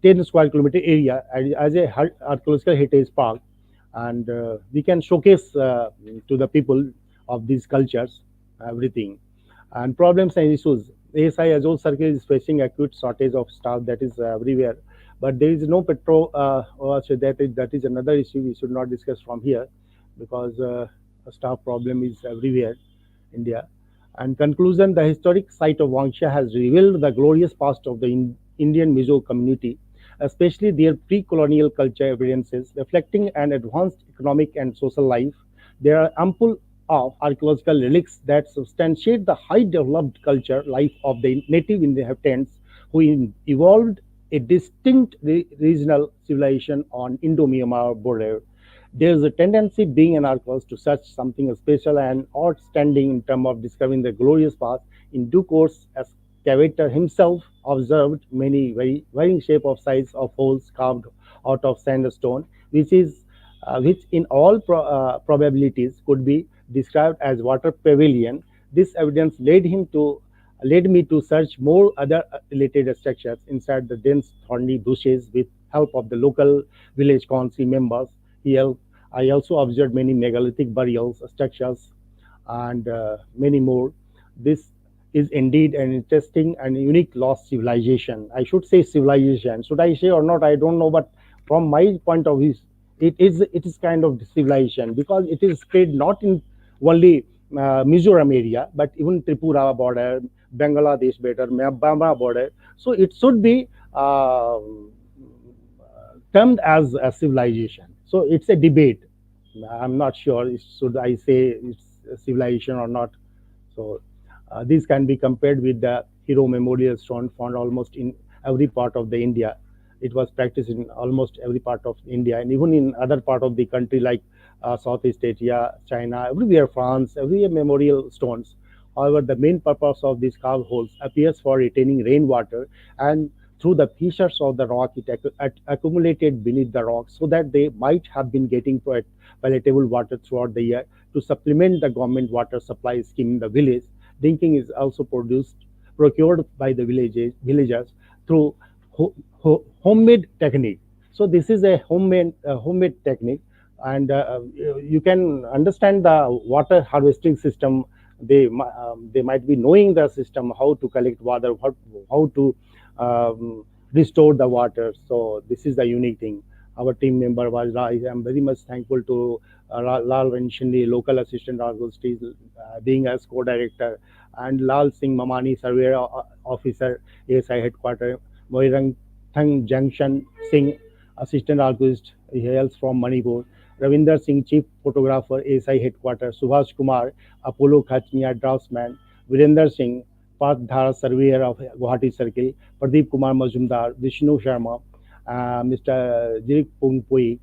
10 square kilometer area as a archaeological heritage park, and we can showcase to the people of these cultures everything. And problems and issues. ASI Azul Circle is facing acute shortage of staff, that is everywhere. But there is no petrol, so that is another issue we should not discuss from here, because staff problem is everywhere, India. And conclusion, the historic site of Wangsha has revealed the glorious past of the Indian Mizo community, especially their pre-colonial culture evidences reflecting an advanced economic and social life. There are ample of archaeological relics that substantiate the high developed culture life of the native inhabitants who evolved a distinct regional civilization on Indo-Myanmar border. There is a tendency being an archaeologist to search something special and outstanding in terms of discovering the glorious past. In due course, as excavator himself observed many very varying shape of size of holes carved out of sandstone, which in all probabilities could be described as water pavilion. This evidence led me to search more other related structures inside the dense thorny bushes with help of the local village council members. I also observed many megalithic burials structures and many more. This is indeed an interesting and unique lost civilization. I should say civilization. Should I say or not? I don't know. But from my point of view, it is kind of civilization because it is spread not in only Mizoram area, but even Tripura border, Bangladesh border, Myanmar border. So it should be termed as a civilization. So it's a debate. I'm not sure should I say it's a civilization or not. So these can be compared with the hero memorial stone found almost in every part of the India. It was practiced in almost every part of India and even in other part of the country like Southeast Asia, China, everywhere, France, everywhere memorial stones. However, the main purpose of these carved holes appears for retaining rainwater, and through the fissures of the rock, it accumulated beneath the rock so that they might have been getting palatable water throughout the year to supplement the government water supply scheme in the village. Drinking is also procured by the villagers through homemade technique. So this is a homemade technique, and you can understand the water harvesting system. They might be knowing the system, how to collect water, how to restore the water. So this is the unique thing. Our team member was I am very much thankful to Lal Renshindi, local assistant archaeologist, being as co-director, and Lal Singh Mamani, surveyor officer, ASI headquarters, Moirang Thang Junction Singh, assistant archaeologist, he hails from Manipur, Ravinder Singh, chief photographer, ASI headquarters, Subhash Kumar, Apollo Khachmiya, draftsman, Virender Singh, Path Dhara, surveyor of Guwahati Circle, Pradeep Kumar Majumdar, Vishnu Sharma, Mr. Jirik Pungpui,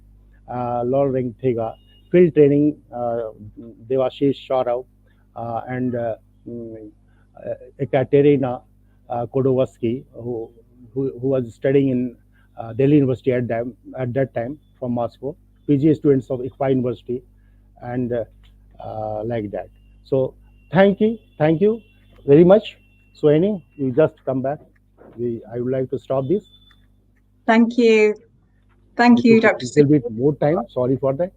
Lord Reng Thega, field training, Devashish Sharav, and Ekaterina Kodowski, who was studying in Delhi University at that time from Moscow, PG students of ICFA University, and like that. So thank you very much. So Annie, you just come back. I would like to stop this. Thank you. Thank you, Dr. A little bit more time. Sorry for that.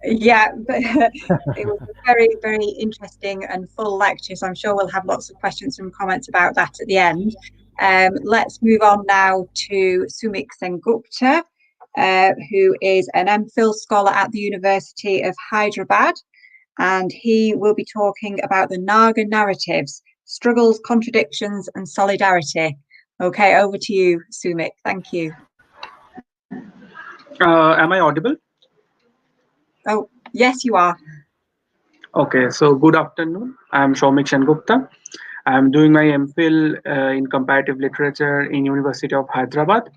Yeah, but it was a very, very interesting and full lecture. So I'm sure we'll have lots of questions and comments about that at the end. Let's move on now to Soumik Sengupta, who is an M.Phil scholar at the University of Hyderabad, and he will be talking about the Naga narratives, struggles, contradictions, and solidarity. Okay, over to you, Soumik. Thank you. Am I audible? Oh, yes, you are. Okay, so good afternoon. I'm Soumik Sengupta. I'm doing my M.Phil in comparative literature in University of Hyderabad.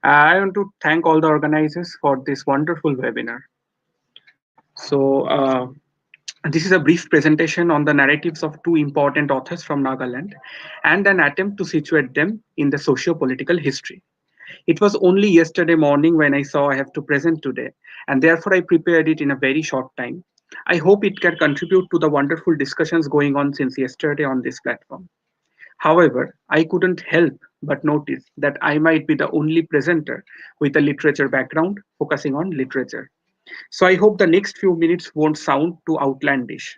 I want to thank all the organizers for this wonderful webinar. So This is a brief presentation on the narratives of two important authors from Nagaland and an attempt to situate them in the socio-political history. It was only yesterday morning when I saw I have to present today, and therefore I prepared it in a very short time. I hope it can contribute to the wonderful discussions going on since yesterday on this platform. However, I couldn't help but notice that I might be the only presenter with a literature background focusing on literature. So I hope the next few minutes won't sound too outlandish.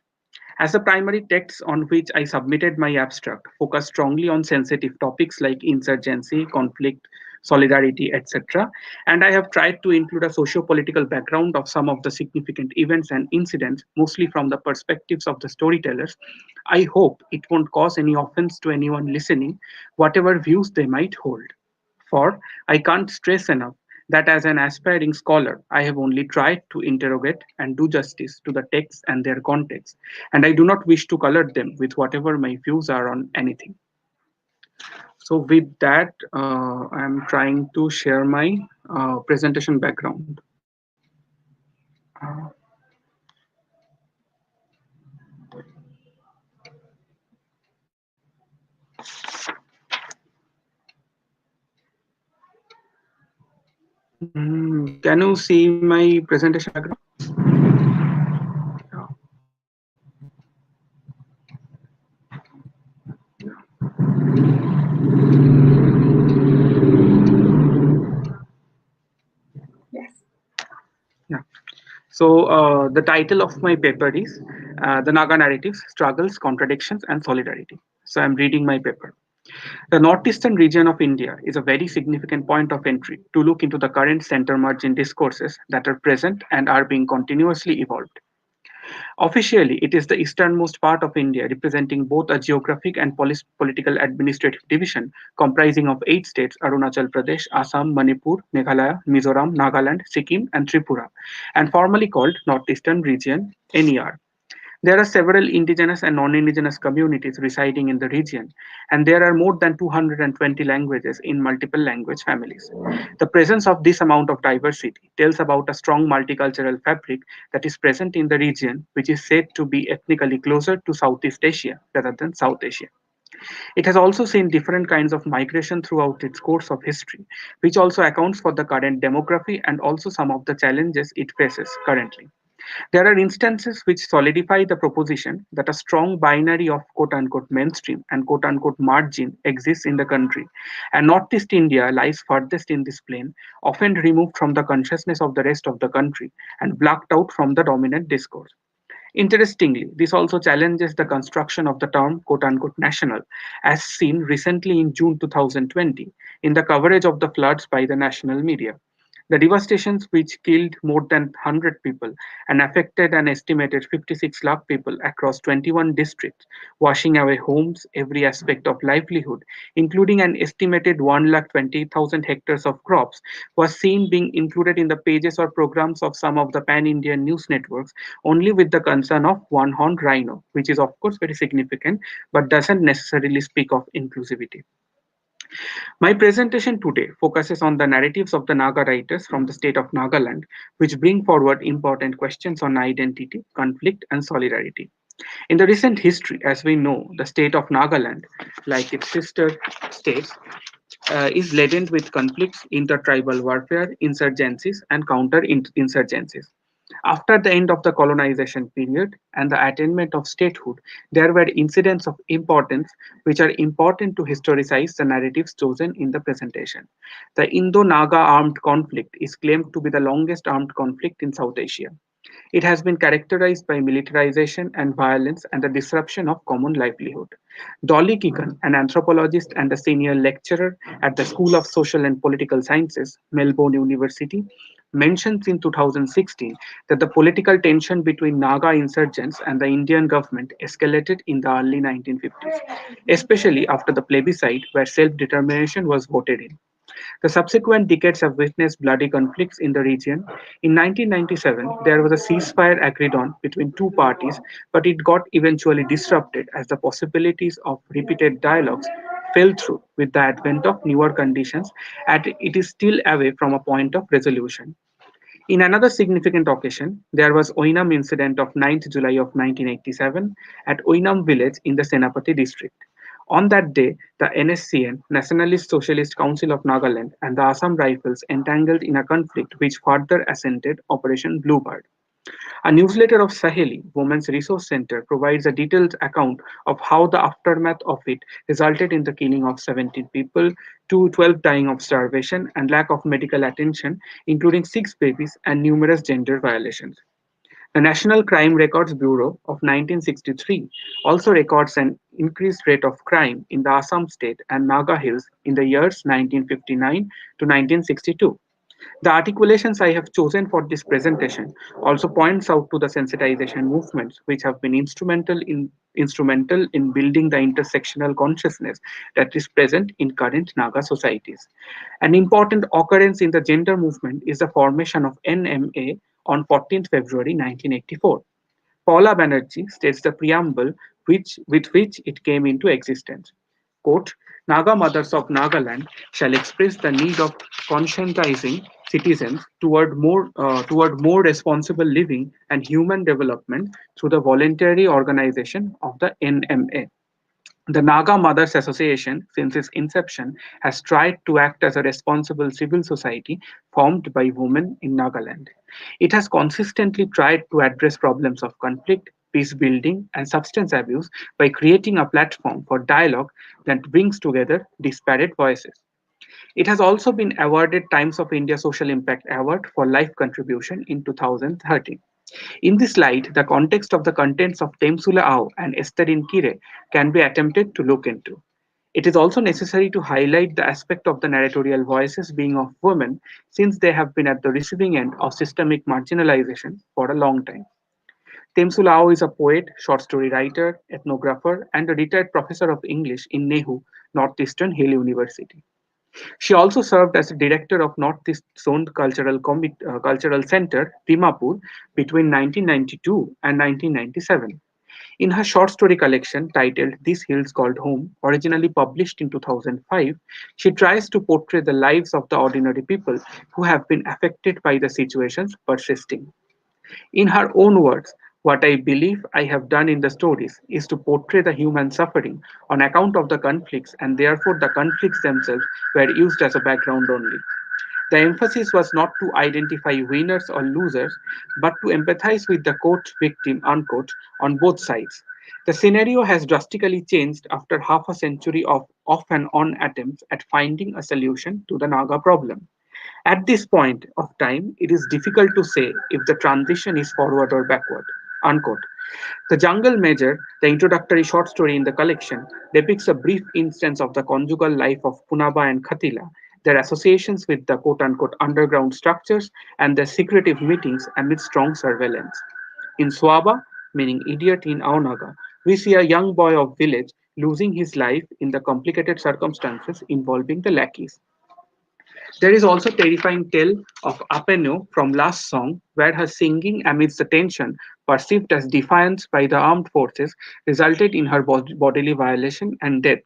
As the primary texts on which I submitted my abstract focus strongly on sensitive topics like insurgency, conflict, solidarity, etc., and I have tried to include a socio-political background of some of the significant events and incidents, mostly from the perspectives of the storytellers, I hope it won't cause any offense to anyone listening, whatever views they might hold. For I can't stress enough that as an aspiring scholar, I have only tried to interrogate and do justice to the texts and their context, and I do not wish to color them with whatever my views are on anything. So, with that, I'm trying to share my presentation background. Uh, can you see my presentation background? Yes. Yeah. So, the title of my paper is The Naga Narratives, Struggles, Contradictions, and Solidarity. So, I'm reading my paper. The northeastern region of India is a very significant point of entry to look into the current center margin discourses that are present and are being continuously evolved. Officially, it is the easternmost part of India, representing both a geographic and political administrative division comprising of 8 states: Arunachal Pradesh, Assam, Manipur, Meghalaya, Mizoram, Nagaland, Sikkim, and Tripura, and formally called Northeastern Region (NER). There are several indigenous and non-indigenous communities residing in the region, and there are more than 220 languages in multiple language families. The presence of this amount of diversity tells about a strong multicultural fabric that is present in the region, which is said to be ethnically closer to Southeast Asia rather than South Asia. It has also seen different kinds of migration throughout its course of history, which also accounts for the current demography and also some of the challenges it faces currently. There are instances which solidify the proposition that a strong binary of quote unquote mainstream and quote unquote margin exists in the country, and Northeast India lies furthest in this plane, often removed from the consciousness of the rest of the country and blocked out from the dominant discourse. Interestingly, this also challenges the construction of the term quote unquote national, as seen recently in June 2020 in the coverage of the floods by the national media. The devastations, which killed more than 100 people and affected an estimated 56 lakh people across 21 districts, washing away homes, every aspect of livelihood, including an estimated 1,20,000 hectares of crops, was seen being included in the pages or programs of some of the pan Indian news networks only with the concern of one horned rhino, which is, of course, very significant but doesn't necessarily speak of inclusivity. My presentation today focuses on the narratives of the Naga writers from the state of Nagaland, which bring forward important questions on identity, conflict, and solidarity. In the recent history, as we know, the state of Nagaland, like its sister states, is laden with conflicts, intertribal warfare, insurgencies, and counter-insurgencies. After the end of the colonization period and the attainment of statehood, there were incidents of importance which are important to historicize the narratives chosen in the presentation. The Indo-Naga armed conflict is claimed to be the longest armed conflict in South Asia. It has been characterized by militarization and violence and the disruption of common livelihood. Dolly Kikan, an anthropologist and a senior lecturer at the School of Social and Political Sciences, Melbourne University, mentions in 2016 that the political tension between Naga insurgents and the Indian government escalated in the early 1950s, especially after the plebiscite where self-determination was voted in. The subsequent decades have witnessed bloody conflicts in the region. In 1997, there was a ceasefire agreed on between two parties, but it got eventually disrupted as the possibilities of repeated dialogues fell through with the advent of newer conditions, and it is still away from a point of resolution. In another significant occasion, there was Oinam incident of 9th July of 1987 at Oinam village in the Senapati district. On that day, the NSCN, Nationalist Socialist Council of Nagaland, and the Assam Rifles entangled in a conflict which further ascended Operation Bluebird. A newsletter of Saheli, Women's Resource Center, provides a detailed account of how the aftermath of it resulted in the killing of 17 people, 12 dying of starvation and lack of medical attention, including 6 babies and numerous gender violations. The National Crime Records Bureau of 1963 also records an increased rate of crime in the Assam state and Naga Hills in the years 1959 to 1962. The articulations I have chosen for this presentation also points out to the sensitization movements which have been instrumental in building the intersectional consciousness that is present in current Naga societies. An important occurrence in the gender movement is the formation of NMA on 14th February 1984. Paula Banerjee states the preamble with which it came into existence. Quote, Naga mothers of Nagaland shall express the need of conscientizing citizens toward more responsible living and human development through the voluntary organization of the NMA. The Naga Mothers Association, since its inception, has tried to act as a responsible civil society formed by women in Nagaland. It has consistently tried to address problems of conflict, peace building, and substance abuse by creating a platform for dialogue that brings together disparate voices. It has also been awarded Times of India Social Impact Award for Life Contribution in 2013. In this light, the context of the contents of Temsula Au and Esther in Kire can be attempted to look into. It is also necessary to highlight the aspect of the narratorial voices being of women, since they have been at the receiving end of systemic marginalization for a long time. Temsula Au is a poet, short story writer, ethnographer, and a retired professor of English in Nehu, Northeastern Hill University. She also served as director of Northeast Zone Cultural Center, Dimapur, between 1992 and 1997. In her short story collection titled These Hills Called Home, originally published in 2005, she tries to portray the lives of the ordinary people who have been affected by the situations persisting. In her own words, what I believe I have done in the stories is to portray the human suffering on account of the conflicts, and therefore the conflicts themselves were used as a background only. The emphasis was not to identify winners or losers, but to empathize with the quote victim unquote on both sides. The scenario has drastically changed after half a century of off and on attempts at finding a solution to the Naga problem. At this point of time, it is difficult to say if the transition is forward or backward. Unquote. The Jungle Major, the introductory short story in the collection, depicts a brief instance of the conjugal life of Punaba and Khatila, their associations with the quote unquote underground structures, and their secretive meetings amid strong surveillance. In Swaba, meaning idiot in Aunaga, we see a young boy of village losing his life in the complicated circumstances involving the lackeys. There is also terrifying tale of Apeno from last song, where her singing amidst the tension, perceived as defiance by the armed forces, resulted in her bodily violation and death.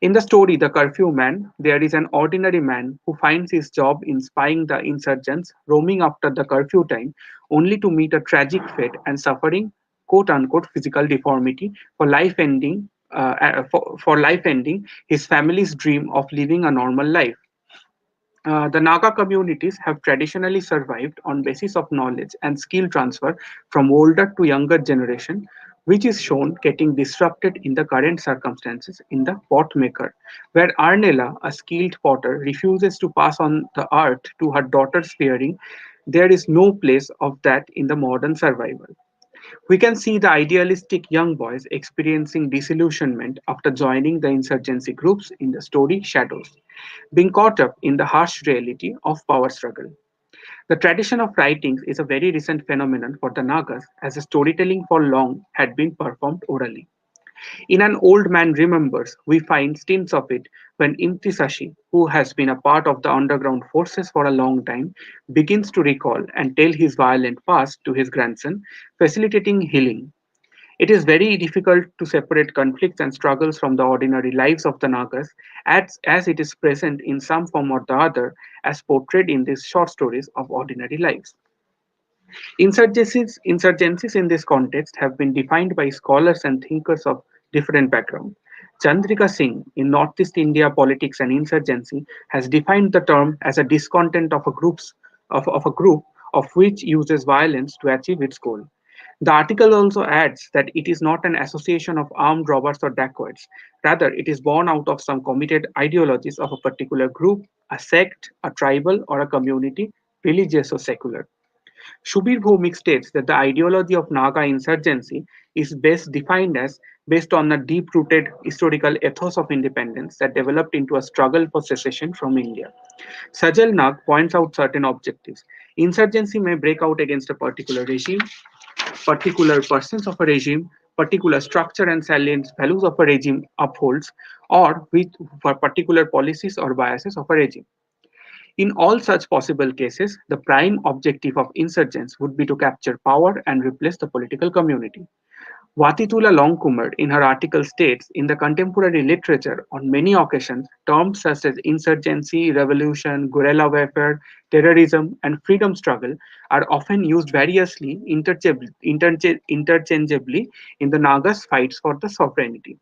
In the story The Curfew Man, there is an ordinary man who finds his job in spying the insurgents roaming after the curfew time, only to meet a tragic fate and suffering quote unquote physical deformity for life ending his family's dream of living a normal life. The Naga communities have traditionally survived on basis of knowledge and skill transfer from older to younger generation, which is shown getting disrupted in the current circumstances in the pot maker, where Arnella, a skilled potter, refuses to pass on the art to her daughter's bearing. There is no place of that in the modern survival. We can see the idealistic young boys experiencing disillusionment after joining the insurgency groups in the story Shadows, being caught up in the harsh reality of power struggle. The tradition of writings is a very recent phenomenon for the Nagas, as the storytelling for long had been performed orally. In An Old Man Remembers, we find stints of it when Imtisashi, who has been a part of the underground forces for a long time, begins to recall and tell his violent past to his grandson, facilitating healing. It is very difficult to separate conflicts and struggles from the ordinary lives of the Nagas, as it is present in some form or the other, as portrayed in these short stories of ordinary lives. Insurgencies in this context have been defined by scholars and thinkers of different backgrounds. Chandrika Singh, in Northeast India Politics and Insurgency, has defined the term as a discontent of a group of which uses violence to achieve its goal. The article also adds that it is not an association of armed robbers or dacoits. Rather, it is born out of some committed ideologies of a particular group, a sect, a tribal, or a community, religious or secular. Shubir Bhowmik states that the ideology of Naga insurgency is best defined as based on a deep-rooted historical ethos of independence that developed into a struggle for secession from India. Sajal Nag points out certain objectives. Insurgency may break out against a particular regime, particular persons of a regime, particular structure and salient values of a regime upholds, or with for particular policies or biases of a regime. In all such possible cases, the prime objective of insurgents would be to capture power and replace the political community. Watitula Longkumar in her article states, in the contemporary literature, on many occasions, terms such as insurgency, revolution, guerrilla warfare, terrorism, and freedom struggle are often used variously interchangeably in the Nagas' fights for the sovereignty.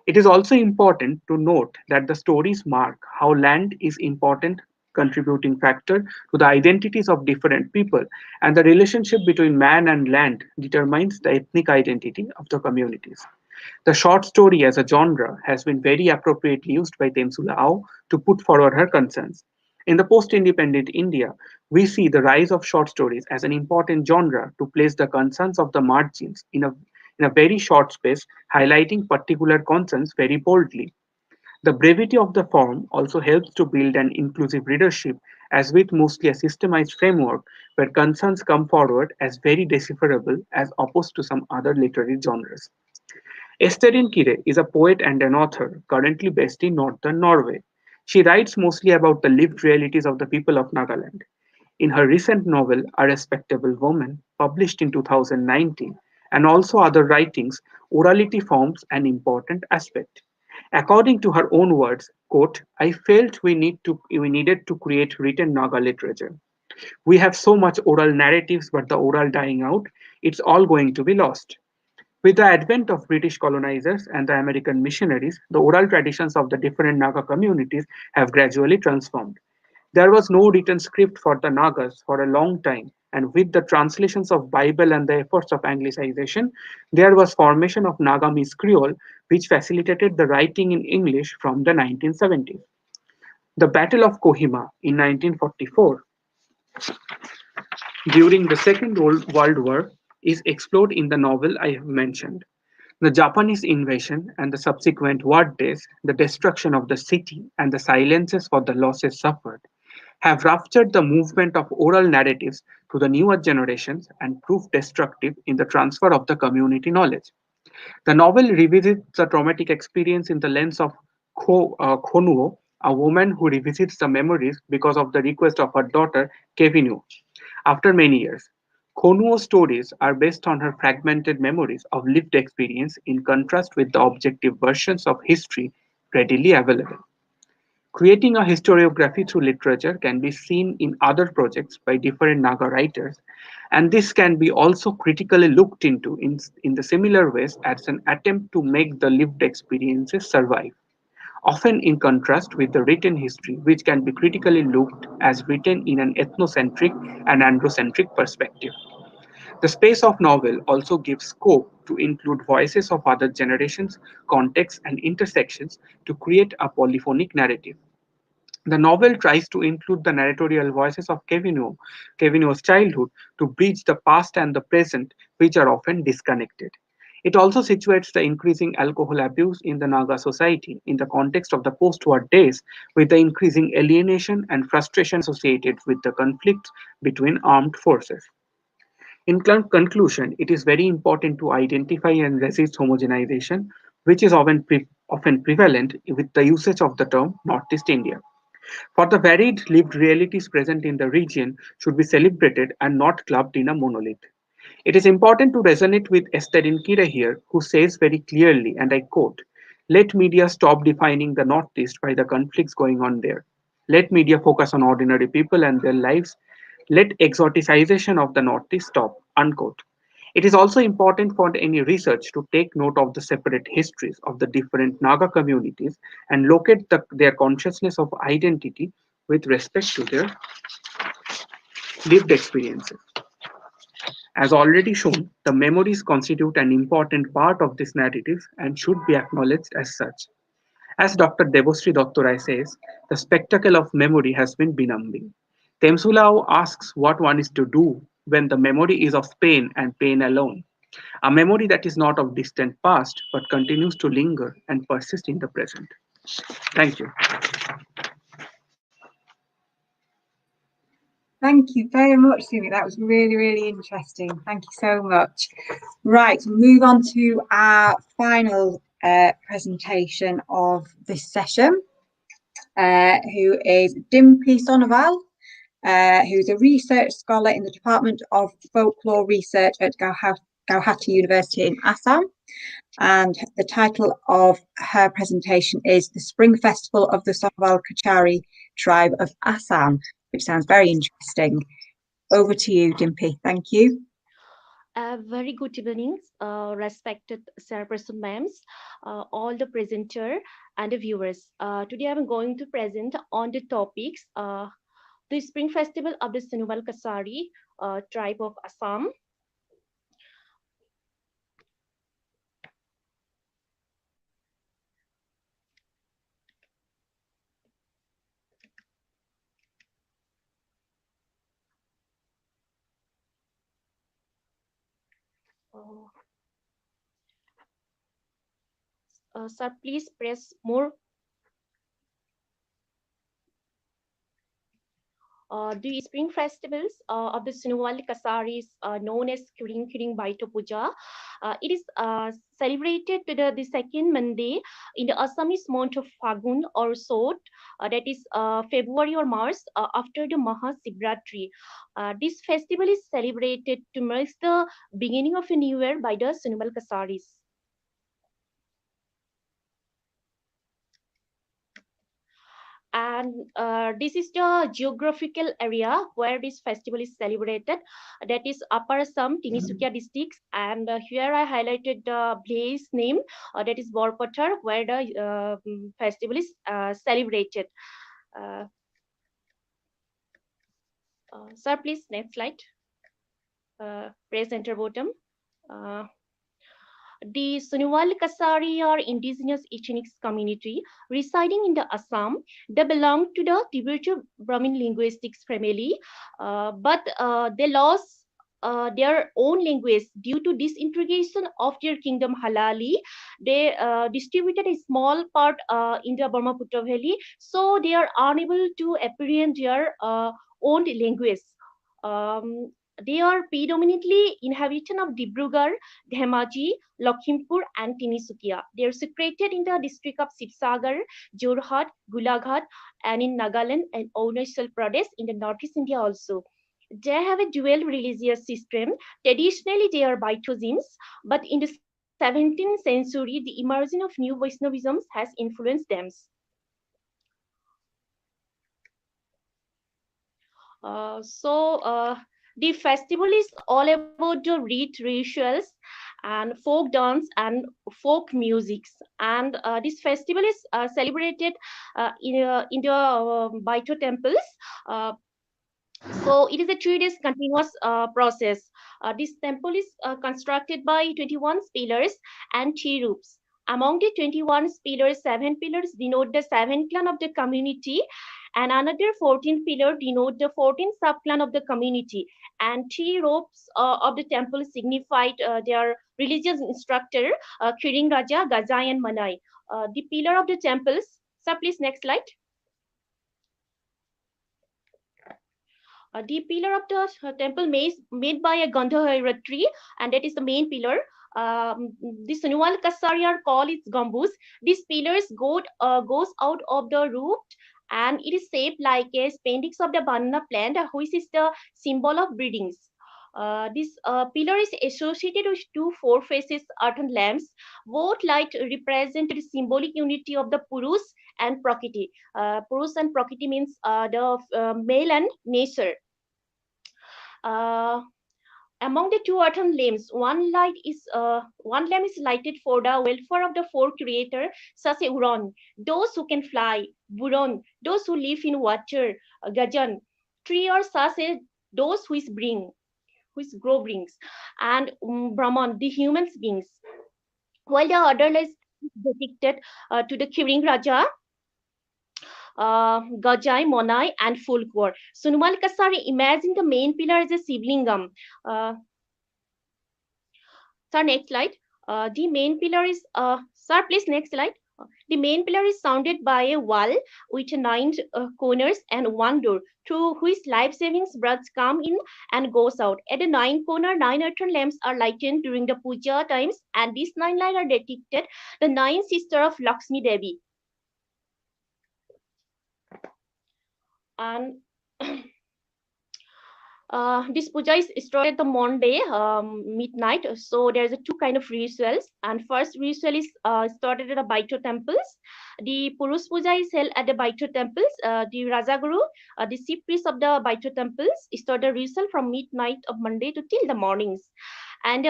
It is also important to note that the stories mark how land is important contributing factor to the identities of different people, and the relationship between man and land determines the ethnic identity of the communities. The short story as a genre has been very appropriately used by Temsula Au to put forward her concerns. In the post-independent India, we see the rise of short stories as an important genre to place the concerns of the margins in a very short space, highlighting particular concerns very boldly. The brevity of the form also helps to build an inclusive readership, as with mostly a systemized framework where concerns come forward as very decipherable as opposed to some other literary genres. Esterin Kire is a poet and an author currently based in northern Norway. She writes mostly about the lived realities of the people of Nagaland. In her recent novel, A Respectable Woman, published in 2019, and also other writings, orality forms an important aspect. According to her own words, quote, I felt we needed to create written Naga literature. We have so much oral narratives, but the oral dying out, it's all going to be lost. With the advent of British colonizers and the American missionaries, the oral traditions of the different Naga communities have gradually transformed. There was no written script for the Nagas for a long time, and with the translations of Bible and the efforts of Anglicization, there was formation of Nagamese Creole, which facilitated the writing in English from the 1970s. The Battle of Kohima in 1944 during the Second World War is explored in the novel I have mentioned. The Japanese invasion and the subsequent war days, the destruction of the city, and the silences for the losses suffered have ruptured the movement of oral narratives to the newer generations and proved destructive in the transfer of the community knowledge. The novel revisits the traumatic experience in the lens of Konuo, a woman who revisits the memories because of the request of her daughter, Kevinu, after many years. Konuo's stories are based on her fragmented memories of lived experience in contrast with the objective versions of history readily available. Creating a historiography through literature can be seen in other projects by different Naga writers, and this can be also critically looked into in the similar ways as an attempt to make the lived experiences survive, often in contrast with the written history, which can be critically looked as written in an ethnocentric and androcentric perspective. The space of novel also gives scope to include voices of other generations, contexts, and intersections to create a polyphonic narrative. The novel tries to include the narratorial voices of Kevinuo's childhood to bridge the past and the present, which are often disconnected. It also situates the increasing alcohol abuse in the Naga society in the context of the post-war days, with the increasing alienation and frustration associated with the conflicts between armed forces. In conclusion, it is very important to identify and resist homogenization, which is often prevalent with the usage of the term Northeast India. For the varied lived realities present in the region should be celebrated and not clubbed in a monolith. It is important to resonate with Esther Kira here, who says very clearly, and I quote, let media stop defining the Northeast by the conflicts going on there. Let media focus on ordinary people and their lives. Let exoticization of the Northeast stop. Unquote. It is also important for any research to take note of the separate histories of the different Naga communities and locate their consciousness of identity with respect to their lived experiences. As already shown, the memories constitute an important part of this narrative and should be acknowledged as such. As Dr. Debosri Dottorai says, the spectacle of memory has been benumbing. Temsulao asks what one is to do when the memory is of pain and pain alone. A memory that is not of distant past but continues to linger and persist in the present. Thank you. Thank you very much, Sujeet. That was really, really interesting. Thank you so much. Right, move on to our final presentation of this session, who is Dimpi Sonoval, who's a research scholar in the Department of Folklore Research at Guwahati University in Assam. And the title of her presentation is The Spring Festival of the Sonoval Kachari Tribe of Assam, which sounds very interesting. Over to you, Dimpi. Thank you. Very good evening, respected Chairperson ma'ams, all the presenter and the viewers. Today I'm going to present on the topics the Spring Festival of the Sonoval Kasari tribe of Assam. Sir, please press more. The spring festivals of the Sonoval Kasari is known as Kuring Kuring Baito Puja. It is celebrated to the second Monday in the Assamese month of Fagun or Sot, that is February or March after the Maha Sivratri. This festival is celebrated to mark the beginning of a new year by the Sonoval Kasaris. And this is the geographical area where this festival is celebrated, that is Upper Assam, Tinisukia districts, and here I highlighted the place name, that is Borpatar, where the festival is celebrated. Sir, please, next slide. Press enter bottom. The Sonoval Kasari are indigenous ethnic community residing in the Assam. They belong to the Tibeto-Brahmin linguistics family, but they lost their own language due to disintegration of their kingdom Halali. They distributed a small part in the Brahmaputra Valley, so they are unable to apprehend their own language. They are predominantly inhabitant of Dibrugarh, Dhemaji, Lakhimpur, and Tinisukia. They are situated in the district of Sibsagar, Jorhat, Golaghat, and in Nagaland and Arunachal Pradesh in the Northeast India also. They have a dual religious system. Traditionally, they are Baitozins, but in the 17th century, the emergence of new Vaishnavism has influenced them. The festival is all about the rituals and folk dance and folk musics. And this festival is celebrated in the Baito temples. So it is a 3 days continuous process. This temple is constructed by 21 pillars and 3 roofs. Among the 21 pillars, 7 pillars denote the 7 clan of the community, and another 14 pillar denote the 14 subclan of the community, and 3 ropes of the temple signified their religious instructor, Kiring Raja, Gazai, and Manai. The pillar of the temples. Sir, please next slide. The pillar of the temple made by a Gandhara tree, and that is the main pillar. The Sonoval Kasari are called its gambus. These pillars goes out of the roof, and it is shaped like a appendix of the banana plant, which is the symbol of breedings. This pillar is associated with two four faces earthen lamps. Both light represented the symbolic unity of the Purus and Prakriti. Purus and Prakriti means the male and nature. Among the two earthen lamps, one lamp is lighted for the welfare of the four creator, such as Uran, those who can fly; Buron, those who live in water; Gajan, tree or such as those which grow brings, and Brahman, the human beings. While the other is dedicated to the Kiring Raja, Gajai, Monai, and Fulkor. Sunumal Kasari imagine the main pillar as a Sivlingam. Sir, next slide. The main pillar is, sir, please next slide. The main pillar is surrounded by a wall with 9 corners and one door through which life savings birds come in and goes out. At the 9 corner, 9 earthen lamps are lighted during the puja times, and these 9 lights are depicted the 9 sisters of Lakshmi Devi. And this puja is started the Monday midnight. So there's a two kind of rituals. And first ritual is started at the Baito temples. The Purus puja is held at the Baito temples. The Rajaguru, the chief priest of the Baito temples, started the ritual from midnight of Monday to till the mornings. And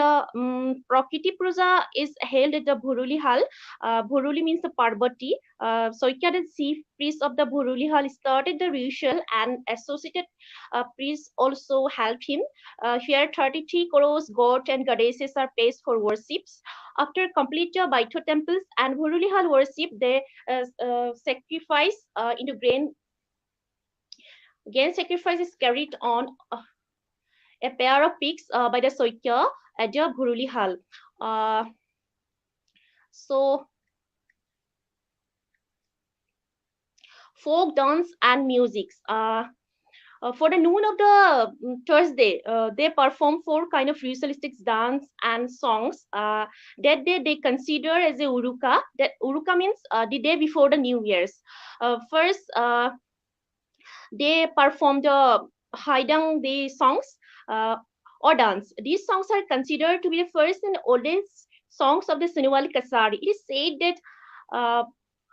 Prakriti Puja is held at the Bhuruli Hall. Bhuruli means the Parvati. Soika, the chief priest of the Bhuruli Hall, started the ritual, and associated priests also helped him. Here, 33 crores gods and goddesses are placed for worships. After complete Baito temples and Bhuruli Hall worship, they sacrifice into grain. Grain sacrifice is carried on a pair of pigs by the Soikya at the Bhuruli Hall. So, folk dance and music. For the noon of the Thursday, they perform 4 kind of ritualistic dance and songs. That day they consider as a Uruka. That Uruka means the day before the New Year's. First, they perform the Haidang the songs or dance. These songs are considered to be the first and oldest songs of the Sinuwal Kasari. It is said that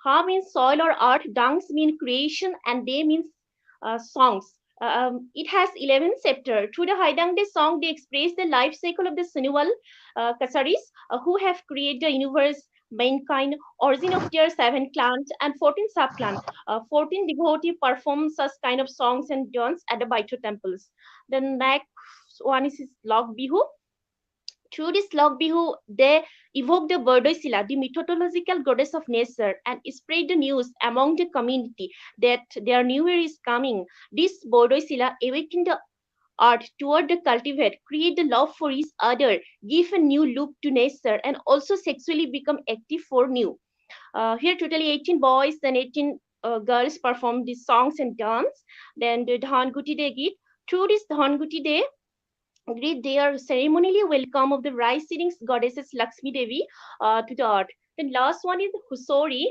Ha means soil or earth, Dangs mean creation, and Day means songs. It has 11 chapters. Through the Haidangde song, they express the life cycle of the Sinuwal Kasaris, who have created the universe, mankind, origin of their 7 clans and 14 sub-clans. 14 devotees perform such kind of songs and dance at the Baito temples. The next one is Log Bihu. Through this Log Bihu, they evoke the Bardosila, the mythological goddess of nature, and spread the news among the community that their new year is coming. This Bardosila awaken the earth toward the cultivate, create the love for each other, give a new look to nature, and also sexually become active for new. Here, totally 18 boys and 18 girls perform these songs and dance. Then the Dhanguti Day Git. Through this Dhanguti Day, they are ceremonially welcome of the rice seeding goddesses Lakshmi Devi to the earth. The last one is Husori.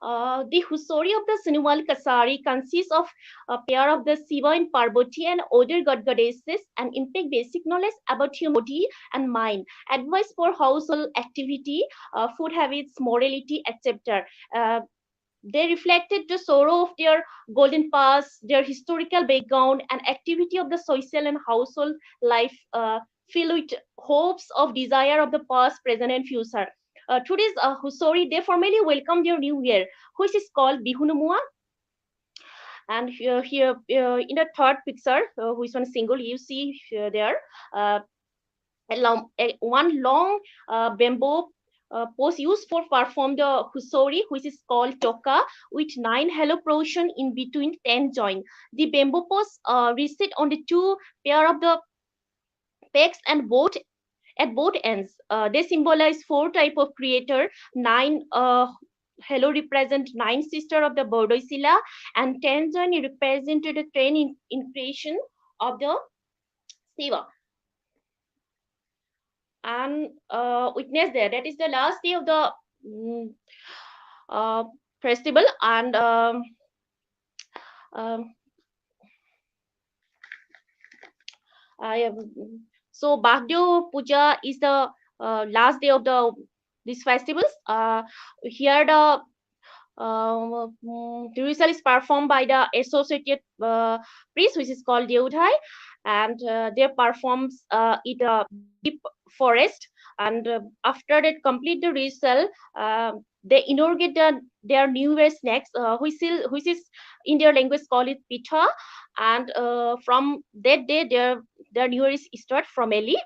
The Husori of the Sinuwal Kasari consists of a pair of the Shiva and Parvati and other god goddesses, and impact basic knowledge about human body and mind, advice for household activity, food habits, morality, etc. They reflected the sorrow of their golden past, their historical background, and activity of the social and household life, filled with hopes of desire of the past, present, and future. Through this Husori, they formally welcome their new year, which is called Bihunumua. And here in the third picture, which one is single, you see there one long bamboo post used for perform the husori, which is called toka, with 9 hollow portion in between 10 joint. The bamboo post reset on the 2 pair of the pegs and at both ends. They symbolize 4 type of creator. 9 hello represent 9 sister of the Bordosila, and 10 joint represented the 10 in creation of the Shiva. And witness there, that is the last day of the festival. And So Bagdeo Puja is the last day of these festivals. Here the ritual is performed by the associated priest, which is called Deudhai, and they performs in a deep forest. And after they complete the ritual, they inaugurate their New Year snacks, which is in their language called it pitha. And from that day, their New Year is start formally.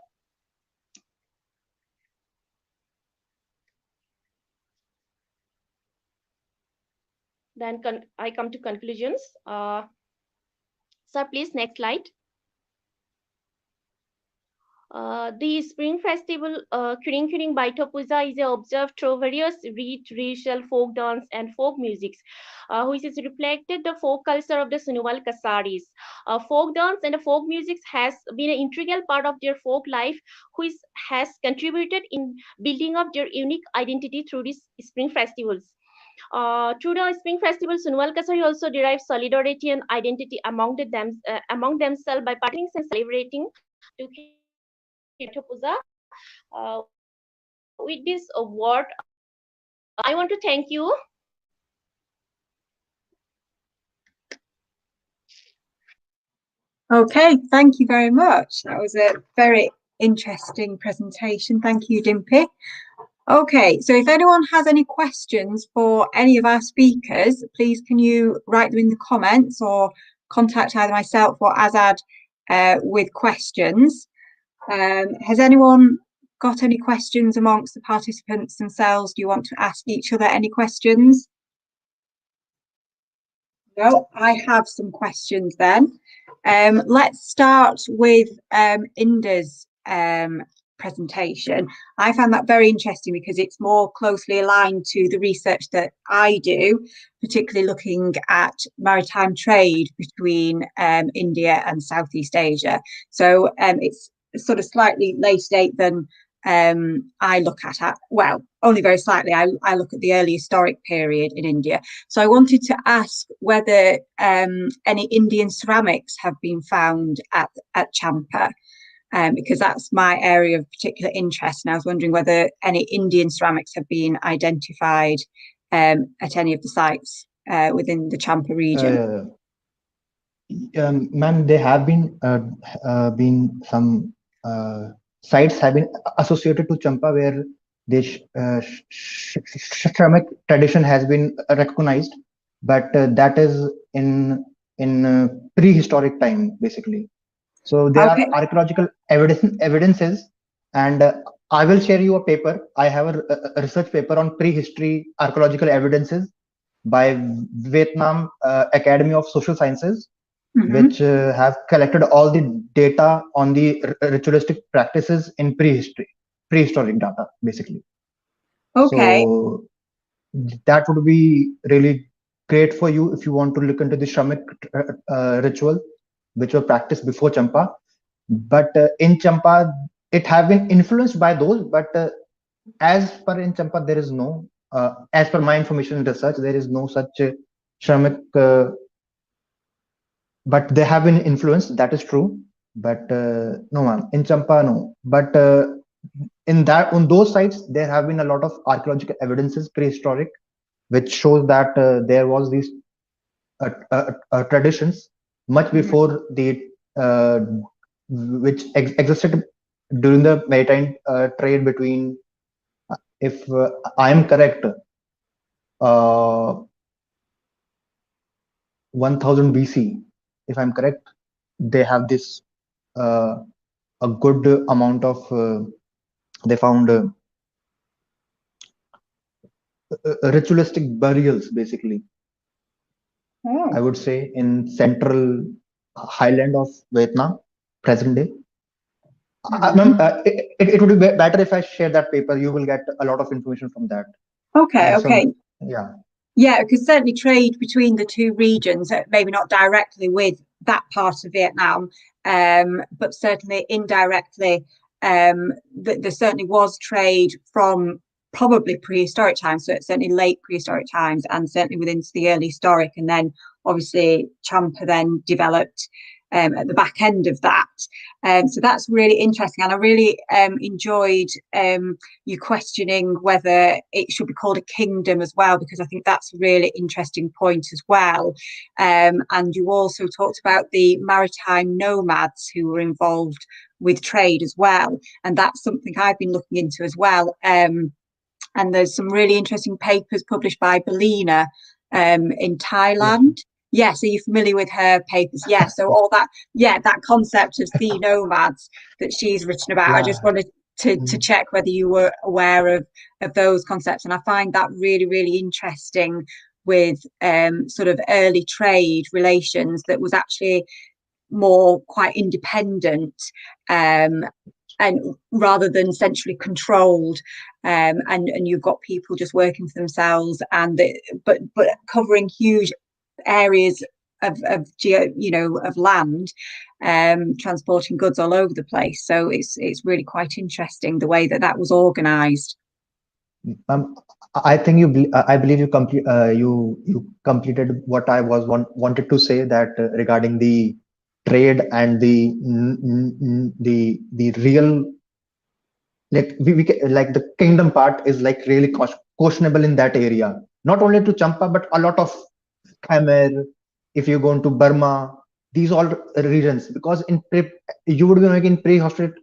Then I come to conclusions. Sir, please, next slide. The Spring Festival, Kuring Kuring Baito Puja, is observed through various ritual folk dance and folk musics, which is reflected the folk culture of the Sunwal Kasaris. Folk dance and the folk music has been an integral part of their folk life, which has contributed in building up their unique identity through these spring festivals. Through the Spring Festival, Sunwal Kasari also derives solidarity and identity among themselves by participating and celebrating to Puja. With this award, I want to thank you. Okay, thank you very much. That was a very interesting presentation. Thank you, Dimpi. Okay, so if anyone has any questions for any of our speakers, please can you write them in the comments or contact either myself or Azad with questions. Has anyone got any questions amongst the participants themselves? Do you want to ask each other any questions? No, I have some questions then. Let's start with Inder's presentation. I found that very interesting because it's more closely aligned to the research that I do, particularly looking at maritime trade between India and Southeast Asia. So it's sort of slightly later date than I look at, well, only very slightly. I look at the early historic period in India. So I wanted to ask whether any Indian ceramics have been found at Champa, because that's my area of particular interest. And I was wondering whether any Indian ceramics have been identified at any of the sites within the Champa region. Ma'am, there have been some sites have been associated to Champa where the ceramic tradition has been recognized, but that is in prehistoric time, basically. So there are archaeological evidences, and I will share you a paper. I have a research paper on prehistory archaeological evidences by Vietnam Academy of Social Sciences, which have collected all the data on the ritualistic practices in prehistoric data, basically. Okay. So that would be really great for you if you want to look into the Shamik ritual, which were practiced before Champa. But in Champa, it have been influenced by those. But as per in Champa, there is no, as per my information and research, there is no such Shamik. But they have been influenced. That is true. But no, ma'am, in Champa, no. But on those sites, there have been a lot of archaeological evidences, prehistoric, which shows that there was these traditions much before the which existed during the maritime trade between, if I am correct, 1000 BC. If I'm correct, they have this a good amount of they found ritualistic burials, basically. I would say in central highland of Vietnam, present day. It would be better if I share that paper. You will get a lot of information from that. Okay. Yeah. Yeah, because certainly trade between the two regions, maybe not directly with that part of Vietnam, but certainly indirectly, there certainly was trade from probably prehistoric times, so it's certainly late prehistoric times and certainly within the early historic, and then obviously Champa then developed at the back end of that. So that's really interesting, and I really enjoyed you questioning whether it should be called a kingdom as well, because I think that's a really interesting point as well. And you also talked about the maritime nomads who were involved with trade as well, and that's something I've been looking into as well. And there's some really interesting papers published by Belina in Thailand. Yes, are you familiar with her papers? Yes, so all that, that concept of sea nomads that she's written about. I just wanted to check whether you were aware of those concepts, and I find that really, really interesting with sort of early trade relations that was actually more quite independent, and rather than centrally controlled, and you've got people just working for themselves, and but covering huge areas of land, transporting goods all over the place. So it's really quite interesting the way that was organized. I think I believe you completed what I wanted to say, that regarding the trade and the real, like like the kingdom part is like really questionable in that area. Not only to Champa, but a lot of Khmer. If you go into Burma, these all regions, because you would be knowing in prehistoric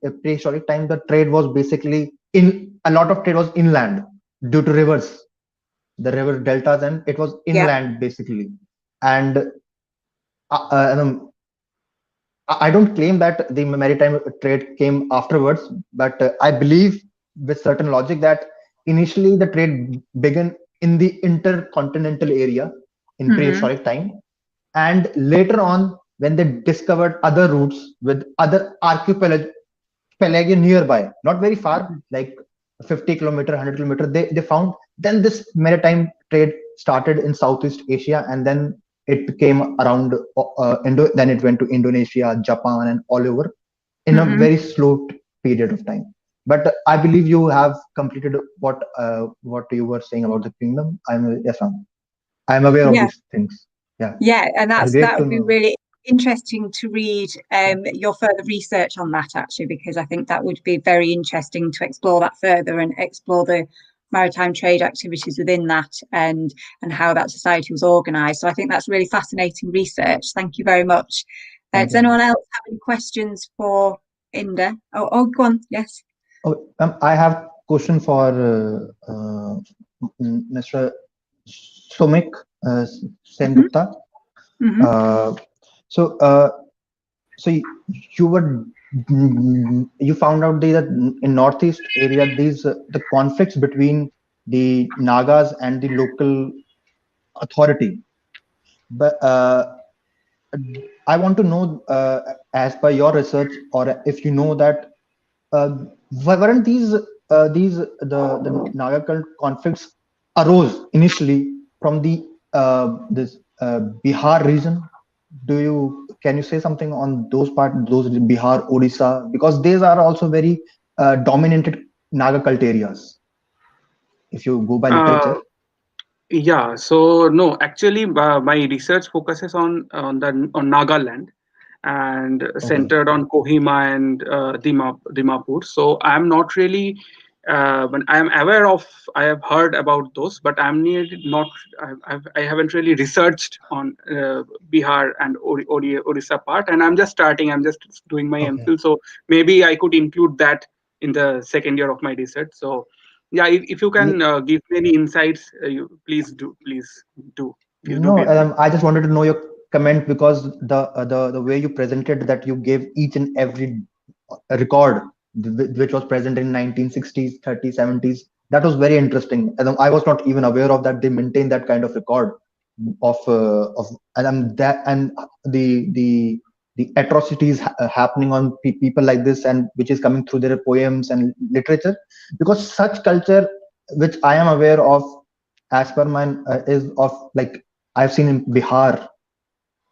time, the trade was basically a lot of trade was inland due to rivers, the river deltas, and it was inland basically. And I don't claim that the maritime trade came afterwards, but I believe with certain logic that initially the trade began in the intercontinental area in prehistoric time, and later on when they discovered other routes with other archipelago nearby, not very far, like 50 kilometer, 100 kilometer, they found, then this maritime trade started in Southeast Asia, and then it became around then it went to Indonesia, Japan, and all over in a very slow period of time. But I believe you have completed what you were saying about the kingdom. I'm aware of these things. And that would be really interesting to read your further research on that, actually, because I think that would be very interesting to explore that further and explore the maritime trade activities within that, and how that society was organized. So I think that's really fascinating research. Thank you very much. Does anyone else have any questions for Inder? Oh, go on. Yes. I have question for Mr. Soumik Sengupta. So you found out that in Northeast area, the conflicts between the Nagas and the local authority. But I want to know, as per your research, or if you know that, weren't the Naga cult conflicts arose initially from this Bihar region? Can you say something on those Bihar, Odisha, because these are also very dominated Naga cult areas, if you go by literature? So no, actually, my research focuses on Nagaland, and centered on Kohima and Dimapur. So I'm not really, but I am aware of. I have heard about those, but I'm not. I haven't really researched on Bihar and Odisha part, and I'm just starting. I'm just doing my M.Phil, so maybe I could include that in the second year of my research. So if you can give me any insights, please do. I just wanted to know your comment, because the way you presented that you gave each and every record which was present in 1960s, 30s, 70s, that was very interesting. And I was not even aware of that. They maintain that kind of record of the atrocities happening on people like this, and which is coming through their poems and literature, because such culture, which I am aware of as per mine, is of, like, I've seen in Bihar,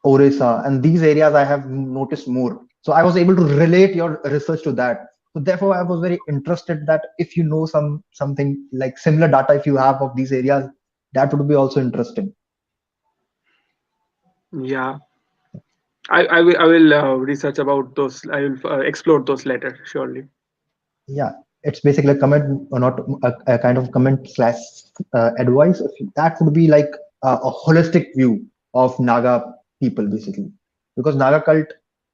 Orissa, and these areas I have noticed more. So I was able to relate your research to that. So therefore, I was very interested that if you know something like similar data, if you have of these areas, that would be also interesting. I will research about those. I will explore those later, surely. Yeah, it's basically a comment, or not a kind of comment slash advice. That would be like a holistic view of Naga people, basically, because Naga cult.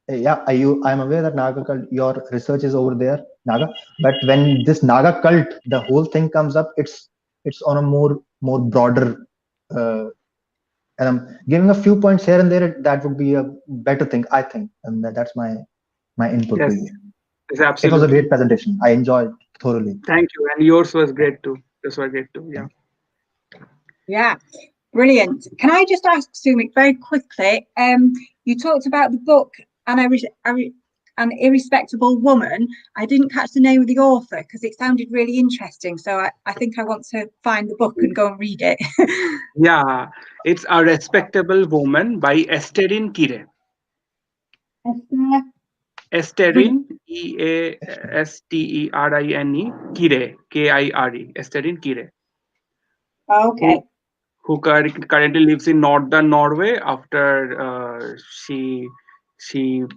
Yeah, I'm aware that Naga cult. Your research is over there, Naga. But when this Naga cult, the whole thing comes up, it's on a more broader. Uh, and I'm giving a few points here and there. That would be a better thing, I think, and that's my input to Yes, you. yes, It was a absolutely. great presentation. I enjoyed thoroughly. Thank you. And yours was great too. This was great too. Yeah. Yeah, brilliant. Can I just ask Soumik very quickly? You talked about the book An Irrespectable Woman. I didn't catch the name of the author because it sounded really interesting. So I think I want to find the book and go and read it. Yeah, it's A Respectable Woman by Esterin Kire. Esterin, Easterine, Kire, Kire, Esterin Kire, who Okay. currently lives in northern Norway after she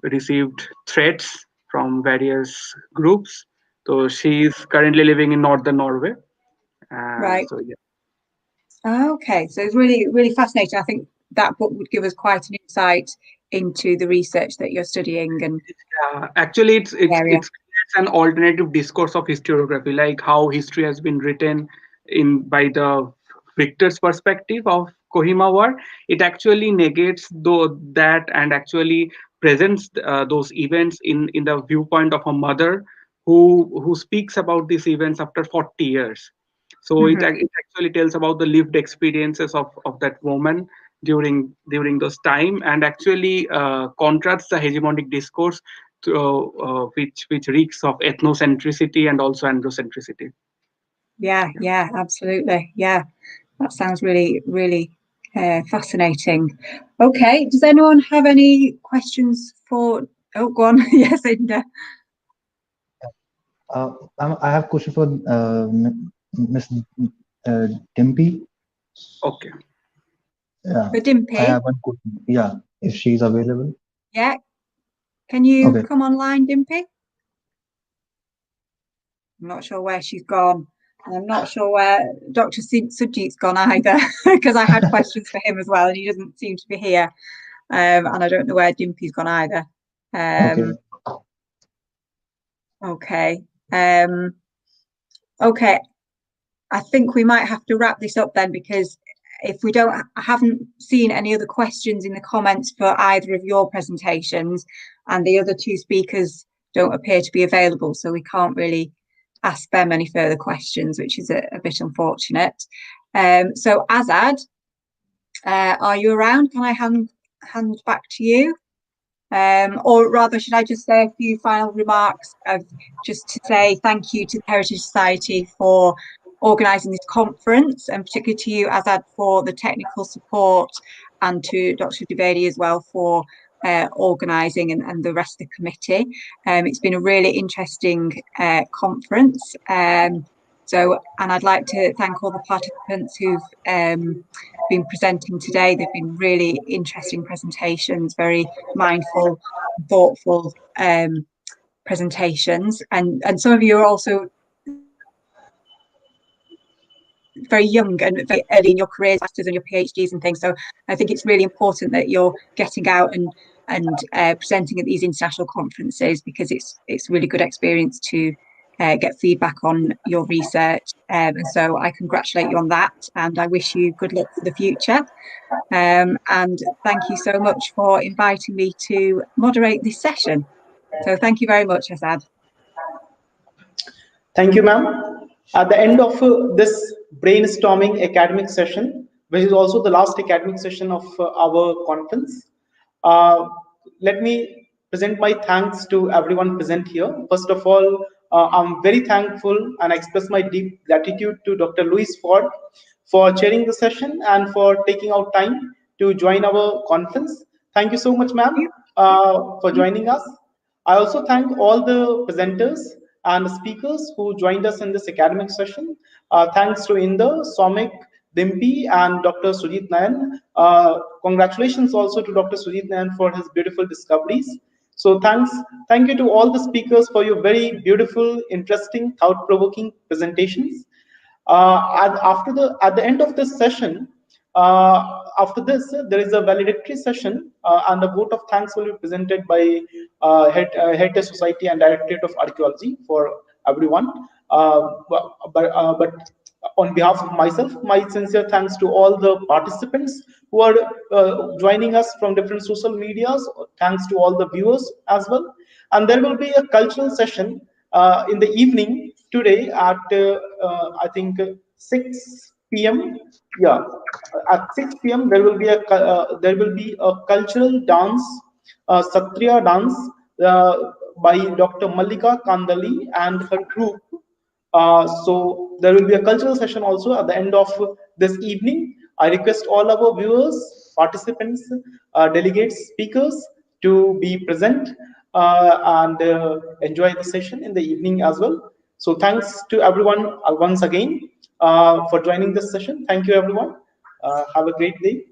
received threats from various groups. So she is currently living in northern Norway. Right. So yeah. Okay. So it's really, really fascinating. I think that book would give us quite an insight into the research that you're studying and Actually, the area. it's an alternative discourse of historiography, like how history has been written in by the victor's perspective of Kohima War. It actually negates that and actually presents those events in the viewpoint of a mother who speaks about these events after 40 years. So Mhm. it actually tells about the lived experiences of that woman during those time, and actually contrasts the hegemonic discourse which reeks of ethnocentricity and also androcentricity. Yeah, absolutely. Yeah, that sounds really, really fascinating. Okay, does anyone have any questions for? Oh, go on. Yes, Inder. I have a question for Miss Dimpi. Okay. Yeah, For I Dimpi. have one question. Yeah, if she's available. Yeah, can you Okay. come online, Dimpi? I'm not sure where she's gone. And I'm not sure where Dr. Sujeet's gone either, because I had questions for him as well, and he doesn't seem to be here. And I don't know where Dimpi's gone either. Okay. Okay. Okay. I think we might have to wrap this up then, because if we don't, I haven't seen any other questions in the comments for either of your presentations, and the other two speakers don't appear to be available, so we can't really ask them any further questions, which is a bit unfortunate. So Azad, are you around? Can I hand back to you? Or rather, should I just say a few final remarks of just to say thank you to the Heritage Society for organising this conference, and particularly to you, Azad, for the technical support, and to Dr. Dwivedi as well for organising and the rest of the committee. It's been a really interesting conference. And I'd like to thank all the participants who've been presenting today. They've been really interesting presentations, very mindful, thoughtful presentations, and some of you are also very young and very early in your careers, masters and your PhDs and things. So I think it's really important that you're getting out and presenting at these international conferences, because it's really good experience to get feedback on your research. And so I congratulate you on that, and I wish you good luck for the future. And thank you so much for inviting me to moderate this session. So thank you very much, Azad. Thank you, ma'am. At the end of this brainstorming academic session, which is also the last academic session of our conference, uh, let me present my thanks to everyone present here. First of all, I'm very thankful and I express my deep gratitude to Dr. Louise for chairing the session and for taking out time to join our conference. Thank you so much, ma'am, for joining us. I also thank all the presenters and speakers who joined us in this academic session. Thanks to Inder, Soumik, Dimpi and Dr. Sujeet Nayan. Congratulations also to Dr. Sujeet Nayan for his beautiful discoveries. So thank you to all the speakers for your very beautiful, interesting, thought-provoking presentations. At the end of this session, after this, there is a valedictory session, and a vote of thanks will be presented by Heritage Society and Directorate of Archaeology for everyone. But on behalf of myself, my sincere thanks to all the participants who are joining us from different social medias. Thanks to all the viewers as well. And there will be a cultural session in the evening today at I think 6 p.m. Yeah, at 6 p.m. There will be a cultural dance, Satriya dance by Dr. Mallika Kandali and her group. So there will be a cultural session also at the end of this evening. I request all our viewers, participants, delegates, speakers to be present and enjoy the session in the evening as well. So thanks to everyone once again for joining this session. Thank you, everyone. Have a great day.